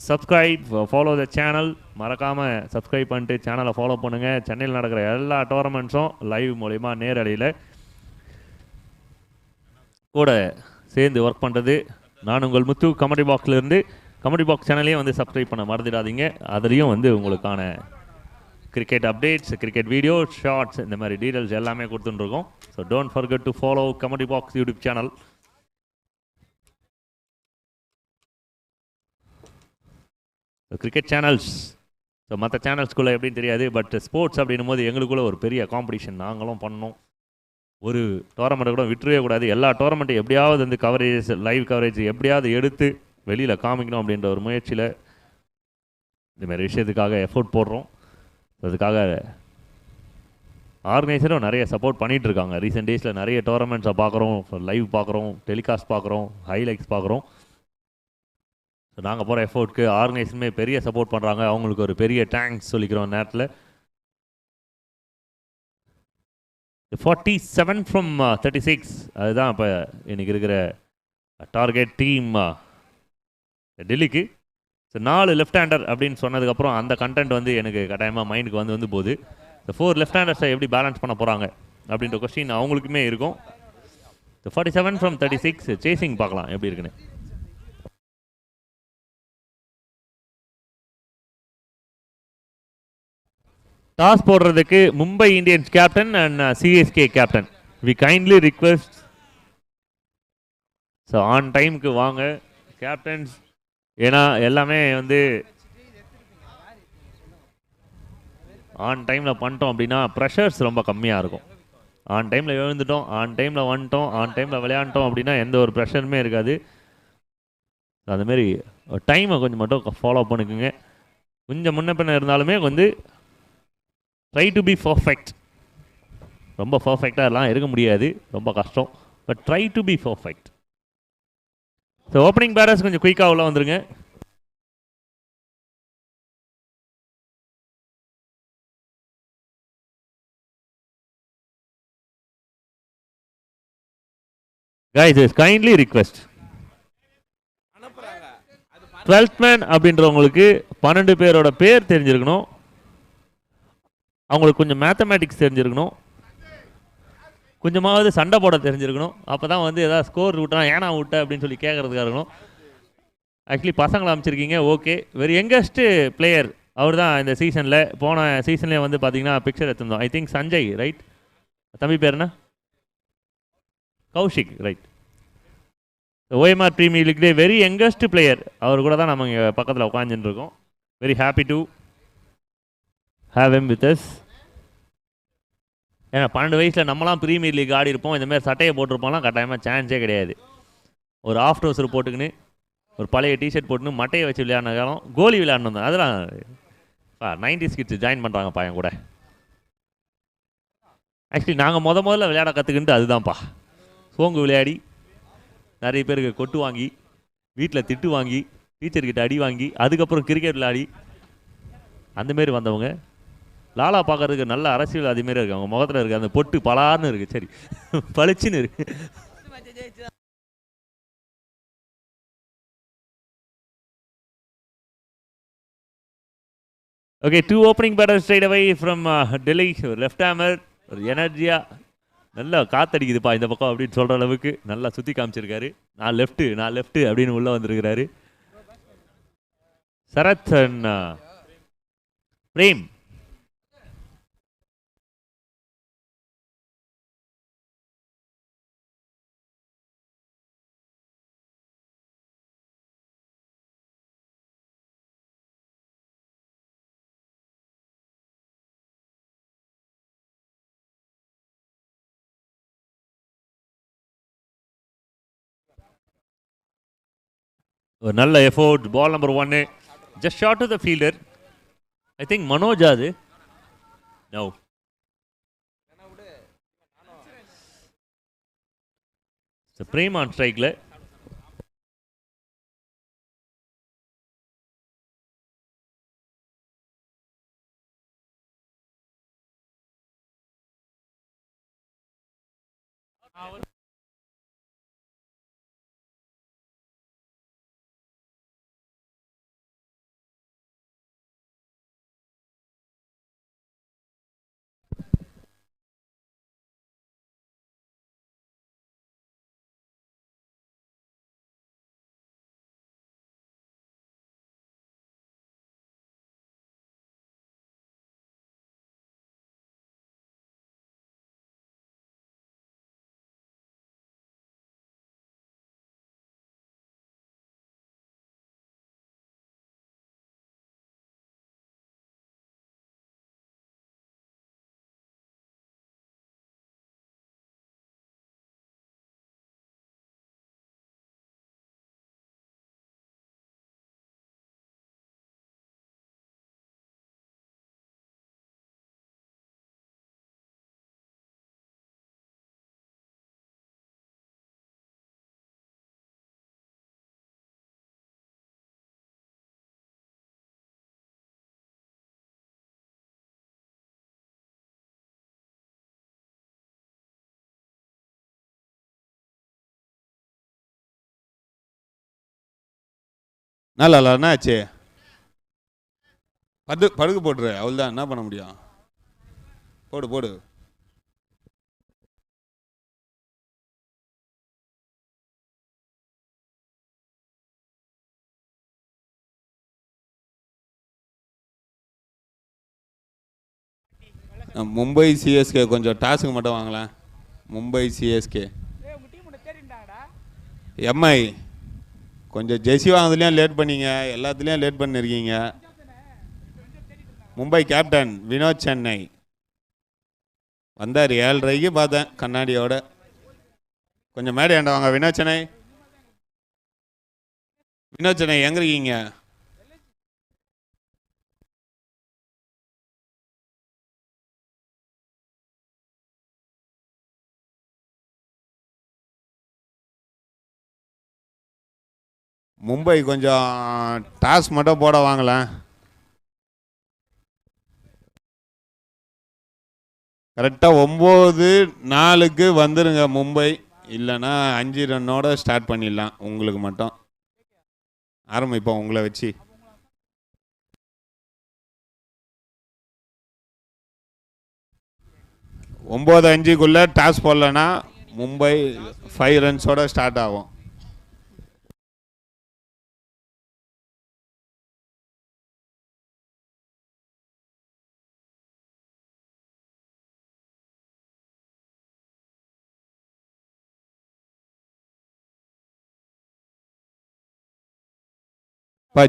subscribe, follow the channel. மறக்காமல் சப்ஸ்கிரைப் பண்ணிட்டு சேனலை ஃபாலோ பண்ணுங்கள். சென்னையில் நடக்கிற எல்லா டோர்னமெண்ட்ஸும் லைவ் மூலிமா நேரடியில் கூட சேர்ந்து ஒர்க் பண்ணுறது நான் உங்கள் முத்து. கமெண்ட்ரி பாக்ஸ்லேருந்து கமெண்ட்ரி பாக்ஸ் சேனலையும் சப்ஸ்கிரைப் பண்ண மறந்துடாதீங்க. அதுலேயும் உங்களுக்கான cricket updates, cricket video, shorts, இந்த மாதிரி டீட்டெயில்ஸ் எல்லாமே கொடுத்துட்டுருக்கோம். So don't forget to follow commentary box YouTube channel. Cricket channels, so மற்ற சேனல்ஸ்குள்ளே எப்படின்னு தெரியாது, பட் ஸ்போர்ட்ஸ் அப்படின்னும் போது எங்களுக்குள்ளே ஒரு பெரிய காம்படிஷன் நாங்களும் பண்ணோம். ஒரு டோர்னமெண்ட்டை கூட விட்டுறவே கூடாது. எல்லா டோர்னமெண்ட்டும் எப்படியாவது கவரேஜ், லைவ் கவரேஜ் எப்படியாவது எடுத்து வெளியில் காமிக்கணும் அப்படின்ற ஒரு முயற்சியில் இதுமாதிரி விஷயத்துக்காக எஃபோர்ட் போடுறோம். அதுக்காக ஆர்கனைசரும் நிறைய சப்போர்ட் பண்ணிகிட்ருக்காங்க. ரீசெண்ட் டேஸில் நிறைய டோர்னமெண்ட்ஸை பார்க்குறோம், லைவ் பார்க்குறோம், டெலிகாஸ்ட் பார்க்குறோம், ஹைலைட்ஸ் பார்க்குறோம். ஸோ நாங்கள் போகிற எஃபோர்ட்க்கு ஆர்கனைசருமே பெரிய சப்போர்ட் பண்ணுறாங்க. அவங்களுக்கு ஒரு பெரிய தேங்க்ஸ் சொல்லிக்கிறோம் நேரத்தில். 47 ஃப்ரம் 36 அதுதான் இப்போ இன்றைக்கி இருக்கிற டார்கெட் டீம் டெல்லிக்கு. ஸோ 4 லெஃப்ட் ஹேண்டர் அப்படின்னு சொன்னதுக்கப்புறம் அந்த கண்டென்ட் எனக்கு கட்டாயமாக மைண்டுக்கு வந்து போகுது. இந்த 4 லெஃப்ட் ஹேண்டர்ஸை எப்படி பேலன்ஸ் பண்ண போகிறாங்க அப்படின்ற கொஸ்டின் அவங்களுக்குமே இருக்கும். 47 ஃப்ரம் 36 சேசிங் பார்க்கலாம் எப்படி இருக்குன்னு. டாஸ் போடுறதுக்கு Mumbai Indians captain and CSK captain, we kindly request. So on டைமுக்கு வாங்க கேப்டன்ஸ். ஏன்னா எல்லாமே ஆன் டைமில் பண்ணிட்டோம் அப்படின்னா ப்ரெஷர்ஸ் ரொம்ப கம்மியாக இருக்கும். ஆன் டைமில் எழுந்துட்டோம், ஆன் டைமில் வந்துட்டோம், ஆன் டைமில் விளையாண்டோம் அப்படின்னா எந்த ஒரு ப்ரெஷருமே இருக்காது. அதுமாரி டைமை கொஞ்சம் மட்டும் ஃபாலோ பண்ணிக்கோங்க. கொஞ்சம் முன்ன பின்ன இருந்தாலுமே ட்ரை டு பி பர்ஃபெக்ட். ரொம்ப பர்ஃபெக்டாக எல்லாம் இருக்க முடியாது, ரொம்ப கஷ்டம். But try to be perfect. So opening batters கொஞ்சம் குயிக்காக உள்ள வந்துருங்க. Guys is kindly request 12th man அப்படின்றவங்களுக்கு 12 பேரோட பேர் தெரிஞ்சிருக்கணும். அவங்களுக்கு கொஞ்சம் மேத்தமேட்டிக்ஸ் தெரிஞ்சிருக்கணும். கொஞ்சமாவது சண்டை போட தெரிஞ்சிருக்கணும். அப்போ தான் வந்து எதாவது ஸ்கோர் விட்டா ஏனா விட்ட அப்படின்னு சொல்லி கேட்குறதுக்காக இருக்கணும். ஆக்சுவலி பசங்களை அமைச்சிருக்கீங்க, ஓகே. வெரி யங்கஸ்ட்டு பிளேயர் அவர் தான் இந்த சீசனில். போன சீசன்லேயே வந்து பார்த்தீங்கன்னா பிக்சர் எடுத்திருந்தோம். I think Sanjay, right? தம்பி பேர் என்ன? கௌஷிக், ரைட். ஓஎம்ஆர் பிரீமியர் லீக்லேயே வெரி யங்கஸ்ட் பிளேயர். அவர் கூட தான் நம்ம இங்கே பக்கத்தில் உட்காந்துட்டு இருக்கோம். Very happy to have him with us. ஏன்னா 12 வயசில் நம்மளாம் ப்ரீமியர் லீக் ஆடி இருப்போம். இந்தமாதிரி சட்டையை போட்டிருப்போம்லாம் கட்டாயமாக சான்ஸே கிடையாது. ஒரு ஆஃப் ட்ரௌசர் போட்டுக்கின்னு ஒரு பழைய டிஷர்ட் போட்டுன்னு மட்டையை வச்சு விளையாடின காலம், கோலி விளையாடணும் தான். அதெல்லாம் 90s கிட்ஸ் ஜாயின் பண்ணுறாங்க பையன் கூட. ஆக்சுவலி நாங்கள் முதல்ல விளையாட கற்றுக்கிட்டு அதுதான்ப்பா. சோங்கு விளையாடி நிறைய பேருக்கு கொட்டு வாங்கி, வீட்டில் திட்டு வாங்கி, டீச்சர்கிட்ட அடி வாங்கி, அதுக்கப்புறம் கிரிக்கெட் விளையாடி அந்தமாரி வந்தவங்க. லாலா பார்க்கறதுக்கு நல்ல அரசியல் அதுமாரி இருக்குது. அவங்க முகத்தில் இருக்குது அந்த பொட்டு பலார்னு இருக்குது. சரி பளிச்சுன்னு இருக்கு. Okay, 2 opening batters straight away from Delhi. ஒரு லெஃப்ட் ஹேமர், ஒரு எனர்ஜியாக நல்லா காத்தடிக்குதுப்பா இந்த பக்கம் அப்படின்னு சொல்கிற அளவுக்கு நல்லா சுற்றி காமிச்சிருக்காரு. நான் லெஃப்ட்டு அப்படின்னு உள்ளே வந்திருக்கிறாரு. சரத் அண்ட் பிரேம். ஒரு நல்ல effort. Ball number 1 just short to the fielder. I think Manoj அது. நோ, பிரேம் ஆன் ஸ்ட்ரைக்கில். நல்லா என்ன ஆச்சு? படுகு போட்டுரு, அவ்வளோதான். என்ன பண்ண முடியும்? போடு. மும்பை சிஎஸ்கே கொஞ்சம் டாஸுக்கு மட்டும் வாங்கலாம். மும்பை சிஎஸ்கே எம்ஐ கொஞ்சம் ஜெர்சி வாங்குறதுலேயும் லேட் பண்ணீங்க, எல்லாத்துலேயும் லேட் பண்ணிருக்கீங்க. மும்பை கேப்டன் வினோத் சென்னை வந்தார் 7:30க்கு பார்த்தேன் கண்ணாடியோட. கொஞ்சம் மேடை ஆண்ட வாங்க. வினோத் சென்னை எங்கே இருக்கீங்க? மும்பை கொஞ்சம் டாஸ் மட்டும் போட வாங்கலாம். கரெக்டாக 9:04 வந்துருங்க மும்பை. இல்லைன்னா 5 ரன்னோட ஸ்டார்ட் பண்ணிடலாம். உங்களுக்கு மட்டும் ஆரம்பிப்போம் உங்களை வச்சு. 9-5க்குள்ளே டாஸ் போடலன்னா மும்பை 5 ரன்ஸோட ஸ்டார்ட் ஆகும்.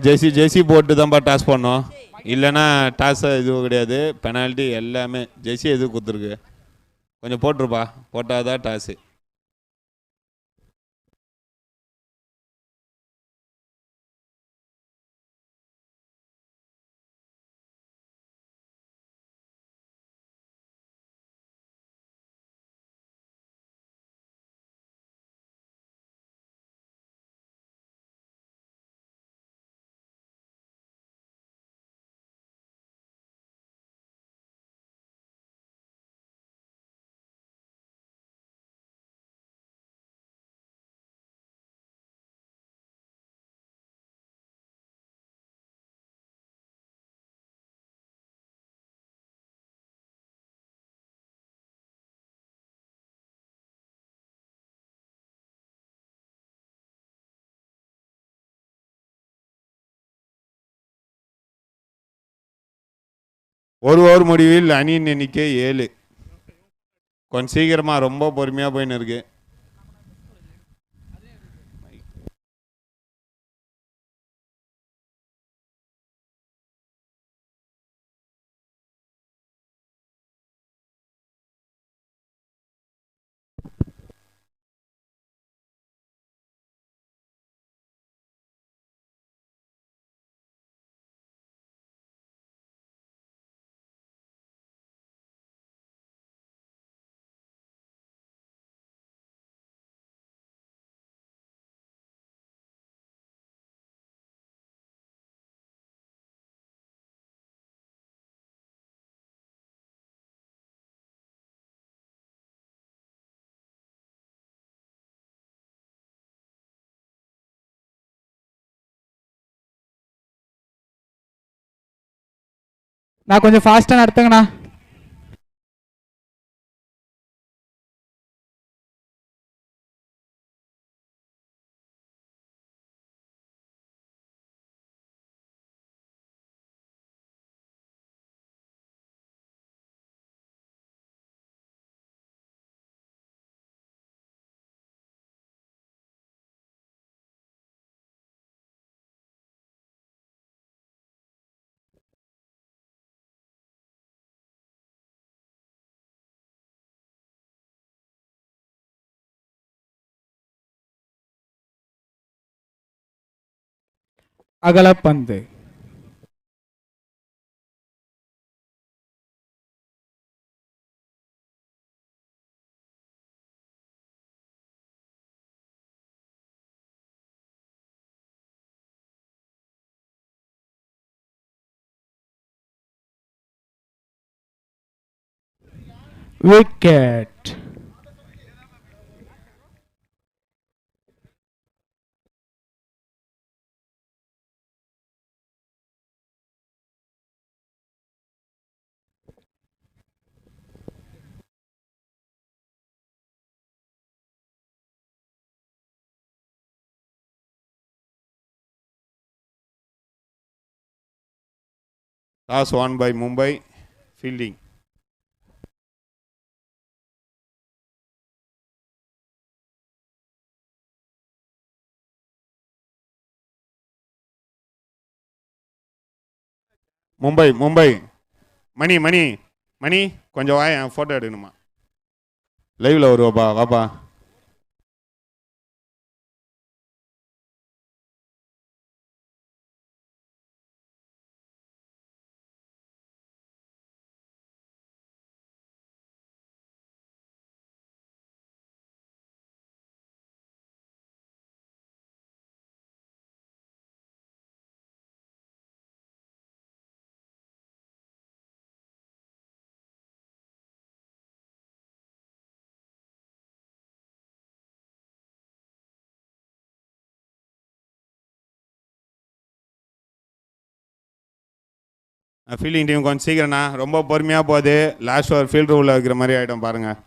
ஜெர்சி போட்டு தான்ப்பா டாஸ் பண்ணோம். இல்லைன்னா டாஸ் எதுவும் கிடையாது, பெனால்ட்டி எல்லாமே. ஜெர்சி எது கொடுத்துருக்கு, கொஞ்சம் போட்டுருப்பா, போட்டாதான் டாஸு. ஒரு ஓவர் முடிவில் அணியின் எண்ணிக்கை 7. கொஞ்சம் சீக்கிரமாக, ரொம்ப பொறுமையாக போயின்னு இருக்கு. நான் கொஞ்சம் ஃபாஸ்ட்டாக நடத்துங்கண்ணா. அகலப்பந்து. Wicket. Toss won by Mumbai. Fielding. Mumbai Mumbai. Mani Mani Mani கொஞ்சம் வாய, ஃபோட்டோ எடுக்கணுமா? லைவில் வருவாப்பா, வாப்பா. ஃபீல்டிங் டீம் கொஞ்சம் சீக்கிரம்ண்ணா, ரொம்ப பொறுமையாக போகுது. லாஸ்ட் ஒரு ஃபீல்டர் உள்ள வைக்கிற மாதிரி ஆகிடும் பாருங்கள்.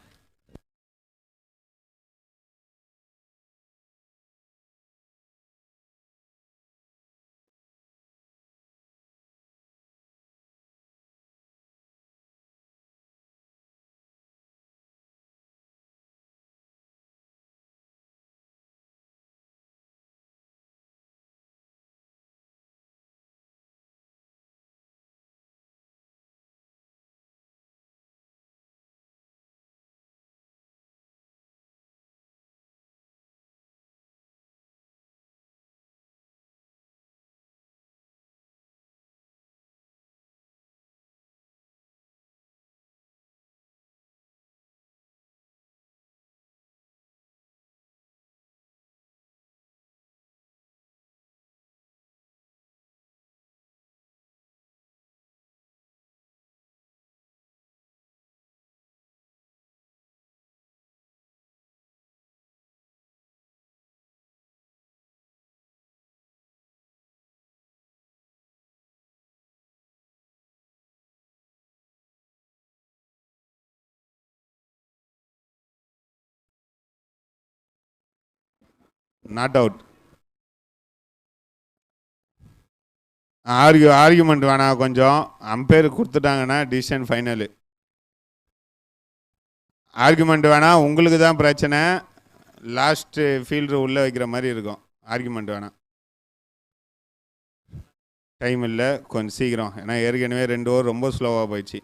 Not out. ஆர்கியூமெண்ட் வேணாம், கொஞ்சம் அம்பையர் கொடுத்துட்டாங்கன்னா டிசிஷன் ஃபைனலு. ஆர்கியூமெண்ட் வேணாம், உங்களுக்கு தான் பிரச்சனை. லாஸ்ட்டு ஃபீல்டர் உள்ளே வைக்கிற மாதிரி இருக்கும். ஆர்கியூமெண்ட் வேணாம். டைம் இல்லை, கொஞ்சம் சீக்கிரம். ஏன்னா ஏற்கனவே 2 ஓவர் ரொம்ப ஸ்லோவாக போயிடுச்சு.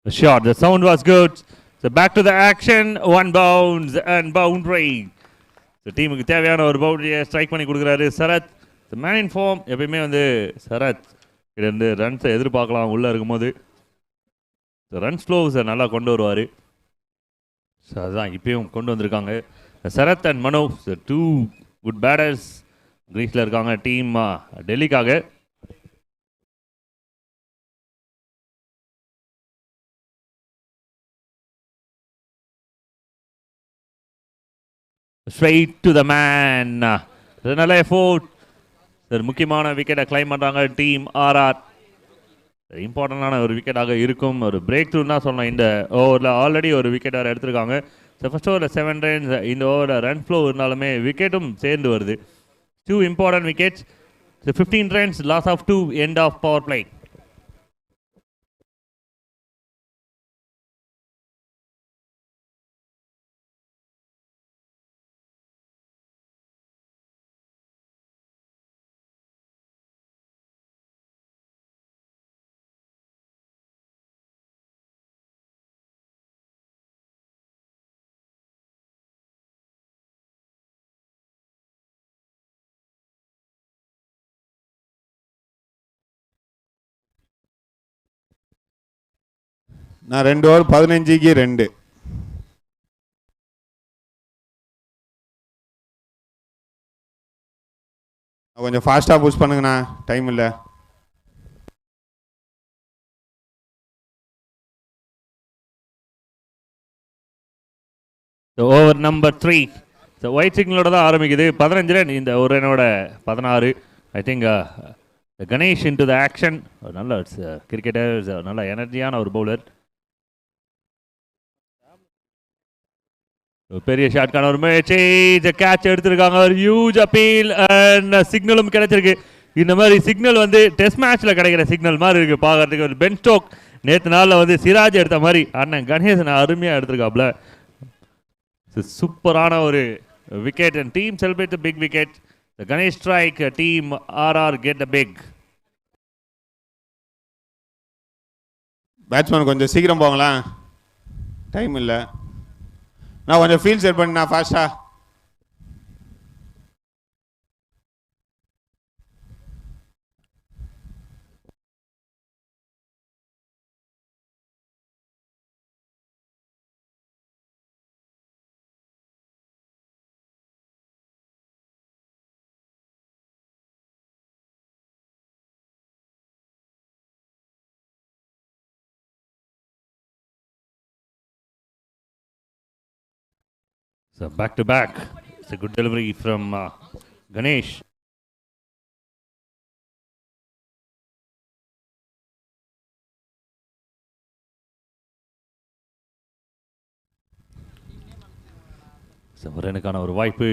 The shot, the sound was good. So back to the action, 1 bounce and boundary. So டீமுக்கு தேவையான ஒரு பவுண்டரியை ஸ்ட்ரைக் பண்ணி கொடுக்குறாரு Sarath. The man in form. எப்பயுமே வந்து சரத் இருந்து ரன்ஸை எதிர்பார்க்கலாம் உள்ளே இருக்கும்போது. ரன் ஸ்லோவ்ஸை நல்லா கொண்டு வருவார். ஸோ அதுதான் இப்பயும் கொண்டு வந்திருக்காங்க. Sarath and Mano, 2 good batters கிரீஸில் இருக்காங்க டீம் டெல்லிக்காக. Straight to the man. நல்ல எஃபோர்ட். முக்கியமான விக்கெட்டை கிளைம் பண்ணுறாங்க டீம் ஆர்ஆர். இம்பார்ட்டண்டான ஒரு விக்கெட்டாக இருக்கும். ஒரு பிரேக் த்ரூ தான் சொல்லணும். இந்த ஓவரில் ஆல்ரெடி ஒரு விக்கெட் வேறு எடுத்திருக்காங்க. ஸோ ஃபர்ஸ்ட் ஓவரில் 7 ரன்ஸ். இந்த ஓவரில் ரன் ஃப்ளோ இருந்தாலுமே விக்கெட்டும் சேர்ந்து வருது. 2 important wickets. So 15 runs, loss of 2, end of power play. நான் 2 ஓவர் 15க்கு 2. கொஞ்சம் ஃபாஸ்ட்டாக புஷ் பண்ணுங்கண்ணா, டைம் இல்லை. Over number 3. ஸோ ஒயிட் சிக்னலோட தான் ஆரம்பிக்குது. 15 ரன். இந்த ஒரு ரனோட 16. I think Ganesh into the action. நல்ல கிரிக்கெட்டர், நல்ல எனர்ஜியான ஒரு பவுலர். பெரிய ஷாட்கான ஒரு முயற்சி. கேட்ச் எடுத்திருக்காங்க. ஒரு ஹியூஜ் அப்பீல் அண்ட் சிக்னலும் கிடைச்சிருக்கு. இந்த மாதிரி சிக்னல் வந்து டெஸ்ட் மேட்ச்சில் கிடைக்கிற சிக்னல் மாதிரி இருக்குது பார்க்கறதுக்கு. ஒரு பென் ஸ்டோக் நேற்று நாளில் வந்து சிராஜ் எடுத்த மாதிரி அண்ணன் கணேசன் அருமையாக எடுத்திருக்காப்புல. சூப்பரான ஒரு wicket and team celebrate the big wicket. Ganesh strike, team RR get the big. Batsman கொஞ்சம் சீக்கிரம் போங்களேன், டைம் இல்லை. நான் கொஞ்சம் ஃபீல்ட் செட் பண்ணா ஃபாஸ்டா. So back to back. It's a good delivery from Ganesh. So வரனுக்கான ஒரு வாய்ப்பு.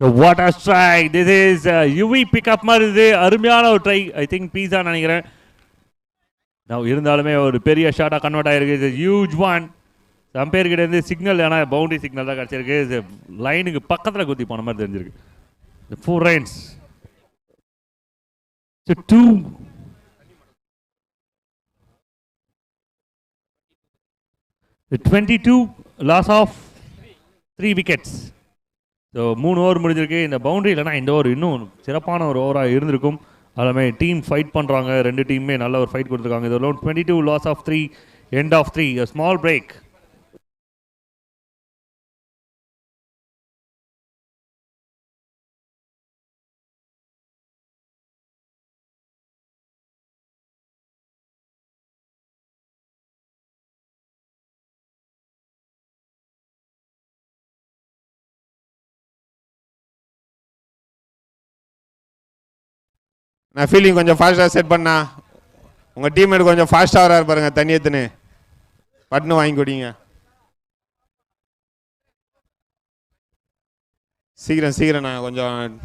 So what a strike. This is UV pickup மாதிரி இது அருமையான ஒரு ட்ரை. ஐ திங்க் பீஸா நினைக்கிறேன். நான் இருந்தாலுமே ஒரு பெரிய ஷாட்டாக கன்வெர்ட் ஆகிருக்கு. இது ஹியூஜ் ஒன். அம்பேர் கிட்ட இருந்து சிக்னல், ஆனால் பவுண்டரி சிக்னல் தான் கிடச்சிருக்கு. லைனுக்கு பக்கத்தில் குத்தி போன மாதிரி தெரிஞ்சிருக்கு. 4 runs. So 2. The 22 loss of 3 wickets. So 3 over முடிஞ்சிருக்கு. இந்த பவுண்டரி இல்லைனா இந்த ஓவர் இன்னும் சிறப்பான ஒரு ஓவராக இருந்திருக்கும். அதுமே டீம் ஃபைட் பண்ணுறாங்க. 2 டீமுமே நல்ல ஒரு ஃபைட் கொடுத்துருக்காங்க. இது 22 loss of 3, end of 3, a small break. நான் ஃபீலிங் கொஞ்சம் ஃபாஸ்ட்டாக செட் பண்ணா உங்கள் டீம்மேட் கொஞ்சம் ஃபாஸ்ட்டாக வராரு பாருங்க. தண்ணி எத்துன்னு பட்டுன்னு வாங்கி கொடுங்க. சீக்கிரம் சீக்கிரம் நான் கொஞ்சம்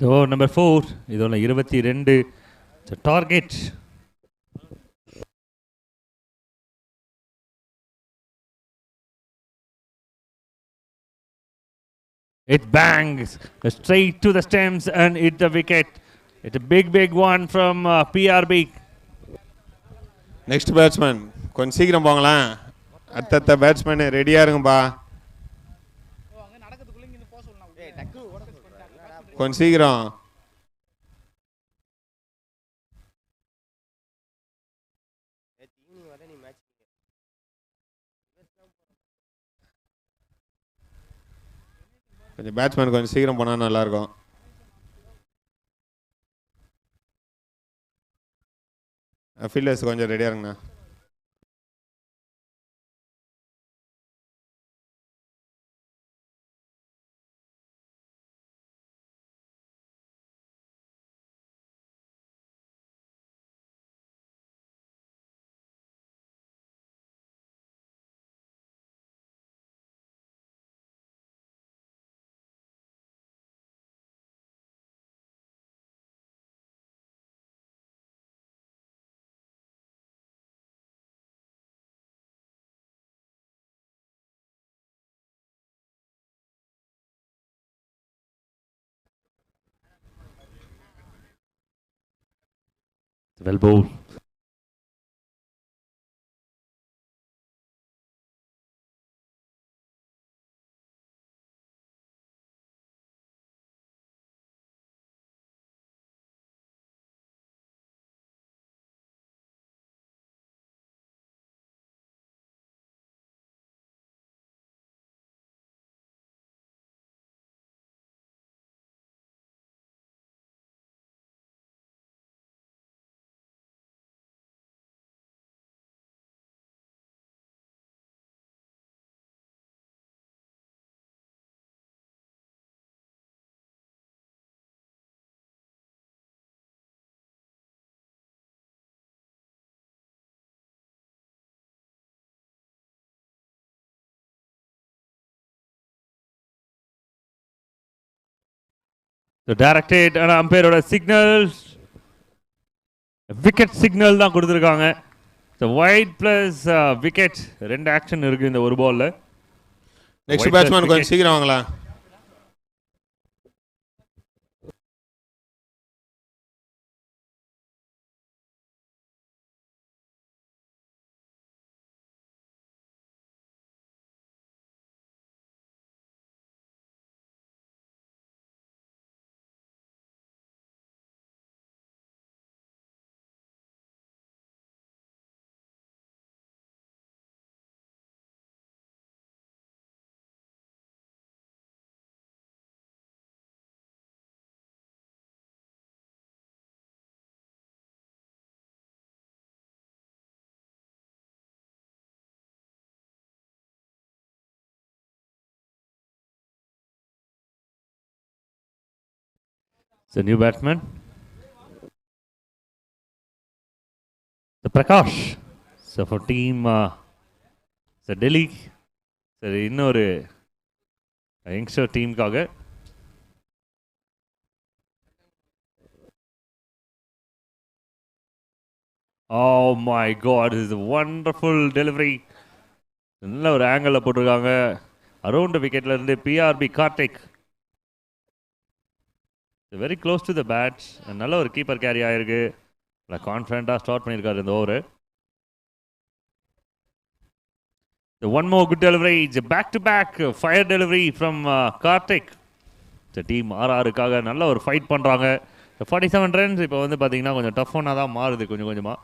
ஸோ நம்பர் 4 இதோட 22 target. It bangs straight to the stems and hit the wicket. It's a big one from PRB. Next batsman கொஞ்சம் சீக்கிரம் போங்களேன். அடுத்த பேட்ஸ்மேனு ரெடியாக இருங்கப்பா. கொஞ்சம் சீக்கிரம். கொஞ்சம் பேட்ஸ்மேன் கொஞ்சம் சீக்கிரம் போனால் நல்லாயிருக்கும். ஃபீல்டர்ஸ் கொஞ்சம் ரெடியாக இருங்கண்ணா. Well bowled. So directed and umpire signal. Wicket signal தான் கொடுத்துருக்காங்க. So wide plus wicket ரெண்டு ஆக்ஷன் இருக்கு இந்த ஒரு பால்ல. நெக்ஸ்ட் பேட்ஸ்மேன் கொஞ்சம் சீக்கிரம் வாங்கலாம். So new batsman. The Prakash. So for team so Delhi. So இன்னொரு youngster டீமுக்காக. Oh my god, this is a wonderful delivery. நல்ல ஒரு ஆங்கிளில் போட்டிருக்காங்க. அரௌண்ட் விக்கெட்ல இருந்து PRB Karthik. Very close to the bats. நல்ல ஒரு கீப்பர் கேரி ஆயிருக்கு. கான்ஃபிடண்டாக ஸ்டார்ட் பண்ணியிருக்காரு இந்த over. One more good delivery. Back to back fire delivery from Karthik. Team RRக்காக நல்ல ஒரு ஃபைட் பண்ணுறாங்க. 47 ரன்ஸ் இப்போ வந்து பார்த்தீங்கன்னா கொஞ்சம் டஃப் ஒன்னாக தான் மாறுது கொஞ்சம் கொஞ்சமாக.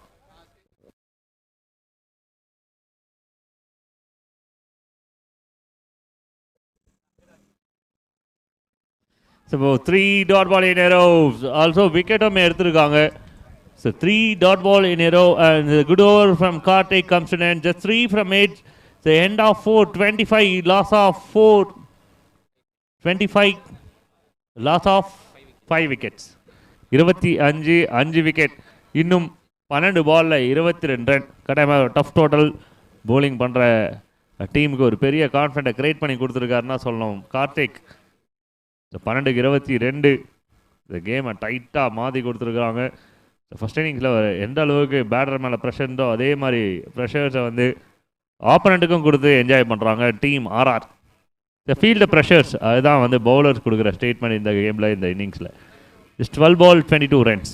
So 3 dot ball in a row. Also wicket எடுத்திருக்காங்க. So 3 dot ball in a row and the good over from Karthik comes to an end. Just 3 from Edge. The end of 4, 25, loss of 4, 25, loss of 5 wickets. 25 wicket. இன்னும் 12 பால்ல 22 run. கட்டாயமாக tough total bowling பண்ணுற டீமுக்கு ஒரு பெரிய கான்ஃபிடென்ட்டை create பண்ணி கொடுத்துருக்காருன்னா சொல்லணும் கார்த்திக். 12-22 இந்த கேமை டைட்டாக மாற்றி கொடுத்துருக்குறாங்க. ஃபஸ்ட் இன்னிங்ஸில் எந்த அளவுக்கு பேட்டர் மேலே ப்ரெஷர் இருந்தோ அதே மாதிரி ப்ரெஷர்ஸை வந்து ஆப்பனண்ட்டுக்கும் கொடுத்து என்ஜாய் பண்ணுறாங்க டீம் RR. இந்த ஃபீல்டு ப்ரெஷர்ஸ் அதுதான் வந்து பவுலர்ஸ் கொடுக்குற ஸ்டேட்மெண்ட் இந்த கேமில் இந்த இன்னிங்ஸில். Just 12 ball 22 runs.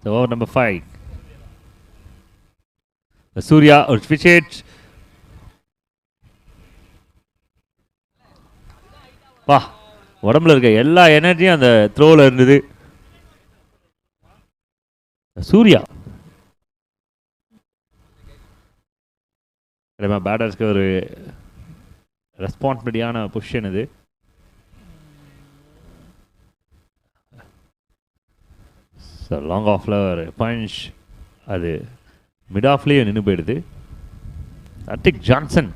So over number 5. Surya or switch it. பா உடம்புல இருக்க எல்லா எனர்ஜியும் அந்த த்ரோவில் இருந்தது. சூர்யா பேட்டர்ஸ்க்கு ஒரு ரெஸ்பான்சிபிலிட்டியான பொசிஷன் இது. லாங் ஆஃப்ல ஒரு பஞ்ச் அது மிட் ஆஃப்லேயே நின்று போயிடுது. அட்டிக் ஜான்சன்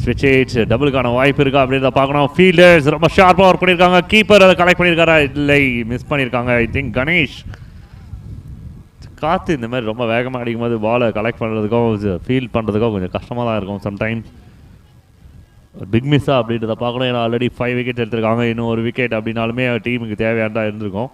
ஸ்விட்ச் டபுளுக்கான வாய்ப்பு இருக்கா அப்படின்றத பார்க்கணும். ஃபீல்டர்ஸ் ரொம்ப ஷார்ப்பாக ஒர்க் பண்ணியிருக்காங்க. கீப்பர் அதை கலெக்ட் பண்ணியிருக்காரா இல்லை, மிஸ் பண்ணியிருக்காங்க. I think Ganesh. காற்று இந்த மாதிரி ரொம்ப வேகமாக அடிக்கும் போது பாலை கலெக்ட் பண்ணுறதுக்கும் ஃபீல் பண்ணுறதுக்கும் கொஞ்சம் கஷ்டமாக தான் இருக்கும் சம்டைம்ஸ். பிக் மிஸ்ஸா அப்படின்றத பார்க்கணும். ஏன்னா ஆல்ரெடி 5 விக்கெட் எடுத்திருக்காங்க. இன்னும் ஒரு விக்கெட் அப்படின்னாலுமே டீமுக்கு தேவையானதாக இருந்திருக்கும்.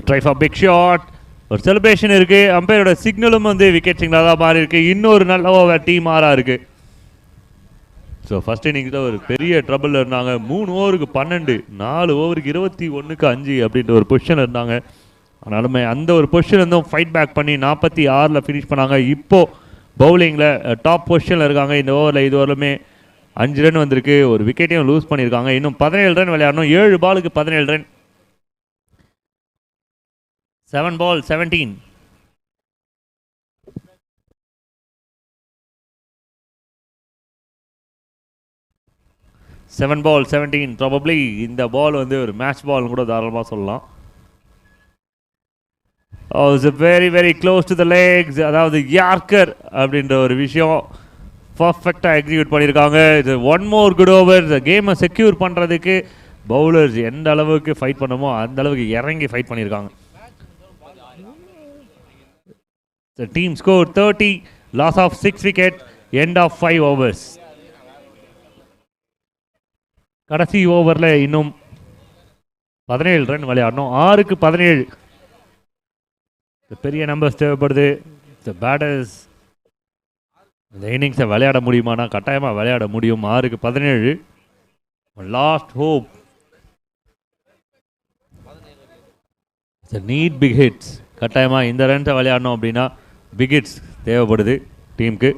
Try for big shot. ஒரு செலிப்ரேஷன் இருக்கு. அம்பையரோட சிக்னலும் வந்து விக்கெட் சிக்னலாக தான் மாறி இருக்கு. இன்னொரு நல்ல ஓவர் டீம் ஆறா இருக்கு. ஸோ ஃபர்ஸ்ட் இன்னிங்ஸில் ஒரு பெரிய ட்ரபிள் இருந்தாங்க. 3 ஓவருக்கு 12, 4 ஓவருக்கு 21க்கு 5 அப்படின்ற ஒரு பொசிஷன் இருந்தாங்க. ஆனாலுமே அந்த ஒரு பொசிஷன் இருந்தும் ஃபைட் பேக் பண்ணி 46ல் ஃபினிஷ் பண்ணாங்க. இப்போ பவுலிங்கில் டாப் பொசிஷனில் இருக்காங்க. இந்த ஓவரில் இது ஓவரிலுமே 5 ரன் வந்திருக்கு. ஒரு விக்கெட்டையும் லூஸ் பண்ணியிருக்காங்க. இன்னும் 17 ரன் விளையாடணும். 7 பாலுக்கு 17 run. 7 ball 17. Seven ball 17. Probably இந்த பால் வந்து ஒரு மேட்ச் பால் கூட தாராளமாக சொல்லலாம். Very very close to the legs. அதாவது யார்கர் அப்படின்ற ஒரு விஷயம் பர்ஃபெக்டாக எக்ஸிக்யூட் பண்ணியிருக்காங்க. இது 1 more குட் ஓவர். கேமை செக்யூர் பண்ணுறதுக்கு பவுலர்ஸ் எந்த அளவுக்கு ஃபைட் பண்ணமோ அந்த அளவுக்கு இறங்கி ஃபைட் பண்ணியிருக்காங்க. The team scored 30, loss of 6 wickets, end of 5 overs. கடைசி ஓவரில் இன்னும் 17 ரன் விளையாடணும். 6க்கு 17. பெரிய நம்பர்ஸ் தேவைப்படுது. The batters இந்த இன்னிங்ஸை விளையாட முடியுமானா கட்டாயமாக விளையாட முடியும். 6க்கு 17. Last hope. Need big hits. கட்டாயமாக இந்த ரன்ஸை விளையாடணும் அப்படின்னா பிக் ஹிட்ஸ் தேவைப்படுது டீமுக்கு.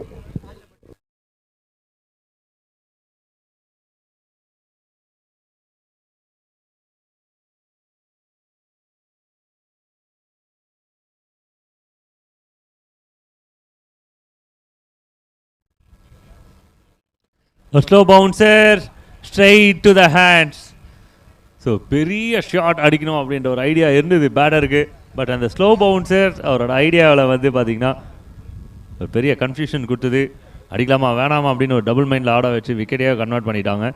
Slow bouncer straight to the hands. So பெரிய ஷாட் அடிக்கணும் அப்படின்ற ஒரு ஐடியா இருந்தது பேட்டருக்கு. பட் அந்த ஸ்லோ பவுன்சர் அவரோட ஐடியாவில் வந்து பார்த்திங்கன்னா ஒரு பெரிய கன்ஃபியூஷன் கொடுத்தது. அடிக்கலாமா வேணாமா அப்படின்னு ஒரு டபுள் மைண்டில் ஆட வச்சு விக்கெட்டையே கன்வெர்ட் பண்ணிட்டாங்க.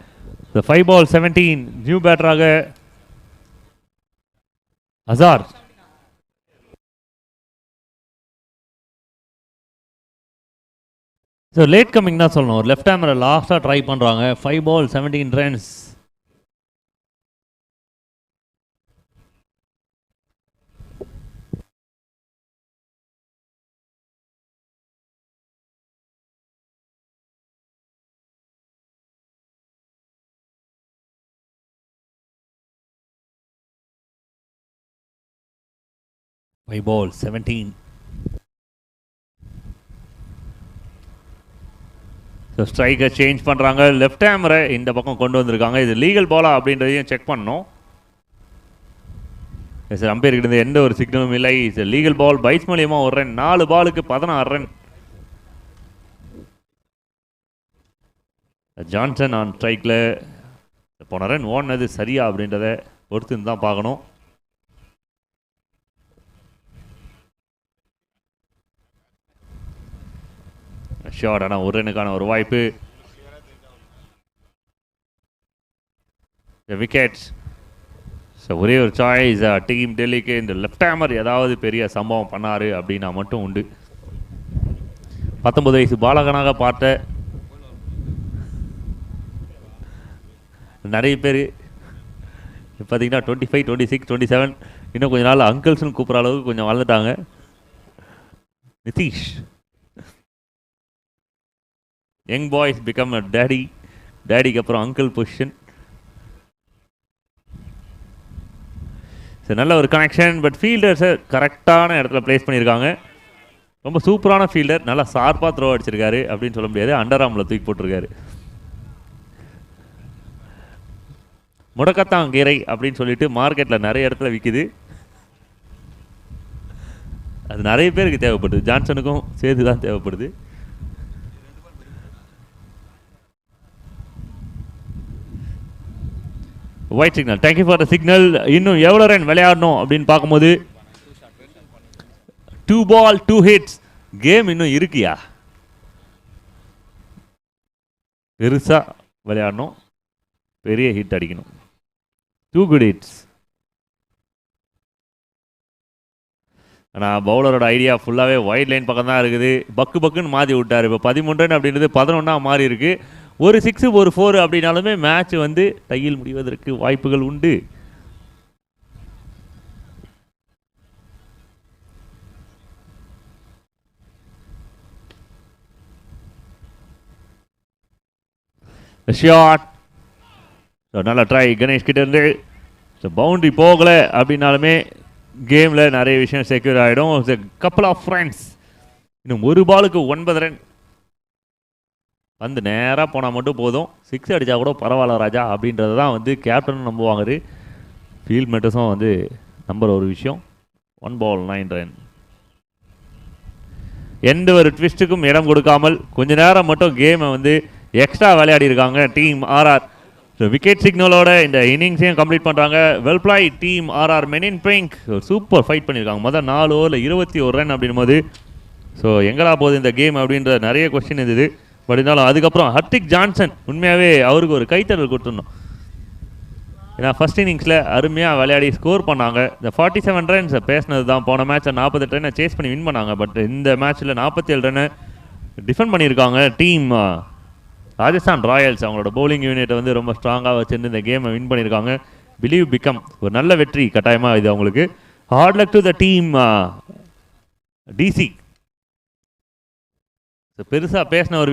So 5 ball 17. நியூ பேட்டராக அசார். ஸோ லேட் கம்மிங் தான் சொல்லணும். ஒரு லெஃப்ட் ஹேமரை லாஸ்ட்டாக ட்ரை பண்ணுறாங்க. 5 ball 17 runs. Five ball 17. So ஸ்ட்ரைக்கை சேஞ்ச் பண்ணுறாங்க. லெஃப்ட் ஹேமரை இந்த பக்கம் கொண்டு வந்திருக்காங்க. இது லீகல் பாலா அப்படின்றதையும் செக் பண்ணணும். சார் அம்பையர்கிட்ட இருந்து எந்த ஒரு சிக்னலும் இல்லை. இது லீகல் பால். பைஸ் மூலியமாக ஒரு ரன். 4 பாலுக்கு 16 ரன். ஜான்சன் ஆன் ஸ்ட்ரைக்கில் போன ரன் ஓடினது சரியா அப்படின்றத பொறுத்துன்னு தான் பார்க்கணும். ஷார்ட் ஆனால் ஒரு ரனுக்கான ஒரு வாய்ப்பு. விக்கெட்ஸ். ஸோ ஒரே ஒரு சாய்ஸ் டீம் டெல்லிக்கு. இந்த லெஃப்ட் ஹேமர் ஏதாவது பெரிய சம்பவம் பண்ணார் அப்படின்னா மட்டும் உண்டு. 19 வயசு பாலகனாக பார்த்த நிறைய பேர் பார்த்தீங்கன்னா 25, 26, 27 இன்னும் கொஞ்ச நாள் அங்கிள்ஸ்னு கூப்பிட்ற அளவுக்கு கொஞ்சம் வளர்ந்துட்டாங்க. Nitish, young boys become a daddy டேடிக்கு அப்புறம் அங்கிள் பொசிஷன். சரி, நல்ல ஒரு கனெக்ஷன். பட் ஃபீல்டர்ஸை கரெக்டான இடத்துல பிளேஸ் பண்ணியிருக்காங்க. ரொம்ப சூப்பரான ஃபீல்டர், நல்லா ஷார்ப்பாக த்ரோ அடிச்சிருக்காரு அப்படின்னு சொல்ல முடியாது. அண்டர் ஆர்மில் தூக்கி போட்டிருக்காரு. முடக்கத்தாங்கீரை அப்படின்னு சொல்லிட்டு மார்க்கெட்டில் நிறைய இடத்துல விற்கிது. அது நிறைய பேருக்கு தேவைப்படுது, ஜான்சனுக்கும் சேர்த்து தான் தேவைப்படுது. White signal, thank you for the signal. இன்னும் எவ்வளோ ரன் விளையாடணும் அப்படின்னு பார்க்கும்போது 2 ball 2 hits. கேம் இன்னும் இருக்கியா? பெருசாக விளையாடணும், பெரிய ஹிட் அடிக்கணும். 2 good hits. ஆனால் பவுலரோட ஐடியா ஃபுல்லாகவே ஒயிட் லைன் பக்கம் தான் இருக்குது. பக்குன்னு மாற்றி விட்டார். இப்போ 13 ரன் அப்படின்றது 11 மாறி இருக்கு. ஒரு 6 ஒரு 4 அப்படின்னாலுமே மேட்ச் வந்து டையில் முடிவதற்கு வாய்ப்புகள் உண்டு. ஷாட், நல்ல ட்ரை கணேஷ் கிட்ட இருந்து. பவுண்டரி போகலை அப்படின்னாலுமே கேமில் நிறைய விஷயம் செக்யூர் ஆகிடும். Couple of friends. இன்னும் ஒரு பாலுக்கு 9 ரன். வந்து நேராக போனால் மட்டும் போதும், 6 அடித்தா கூட பரவாயில்ல ராஜா அப்படின்றது தான் வந்து கேப்டனும் நம்புவாங்க. ஃபீல்ட் மேட்டர்ஸும் வந்து நம்புற ஒரு விஷயம். 1 ball 9 run. எந்த ஒரு ட்விஸ்ட்டுக்கும் இடம் கொடுக்காமல் கொஞ்ச நேரம் மட்டும் கேமை வந்து எக்ஸ்ட்ரா விளையாடி இருக்காங்க டீம் ஆர்ஆர். ஸோ விக்கெட் சிக்னலோட இந்த இன்னிங்ஸையும் கம்ப்ளீட் பண்ணுறாங்க. Well play team RR. Men in pink ஒரு சூப்பர் ஃபைட் பண்ணியிருக்காங்க. முதல் 4 ஓவரில் 21 ரன் அப்படின் போது ஸோ எங்கடா போகுது இந்த கேம் அப்படின்ற நிறைய கொஸ்டின் இருந்தது. பட் இருந்தாலும் அதுக்கப்புறம் ஹர்திக் ஜான்சன் உண்மையாகவே அவருக்கு ஒரு கைத்தறல் கொடுத்துருந்தோம். ஏன்னா ஃபர்ஸ்ட் இன்னிங்ஸில் அருமையாக விளையாடி ஸ்கோர் பண்ணாங்க. இந்த 47 ரன்ஸ் பேசினது தான். போன மேட்ச்சை 48 ரன்னை சேஸ் பண்ணி வின் பண்ணாங்க. பட் இந்த மேட்ச்சில் 47 ரன்னை டிஃபெண்ட் பண்ணியிருக்காங்க டீம் ராஜஸ்தான் ராயல்ஸ். அவங்களோட பவுலிங் யூனிட்டை வந்து ரொம்ப ஸ்ட்ராங்காக வச்சுருந்து இந்த கேமை வின் பண்ணியிருக்காங்க. பிலீவ் பிகம் ஒரு நல்ல வெற்றி கட்டாயமாக இது அவங்களுக்கு. Hard luck to the team DC. பெருசாக பேசின ஒரு விஷயம்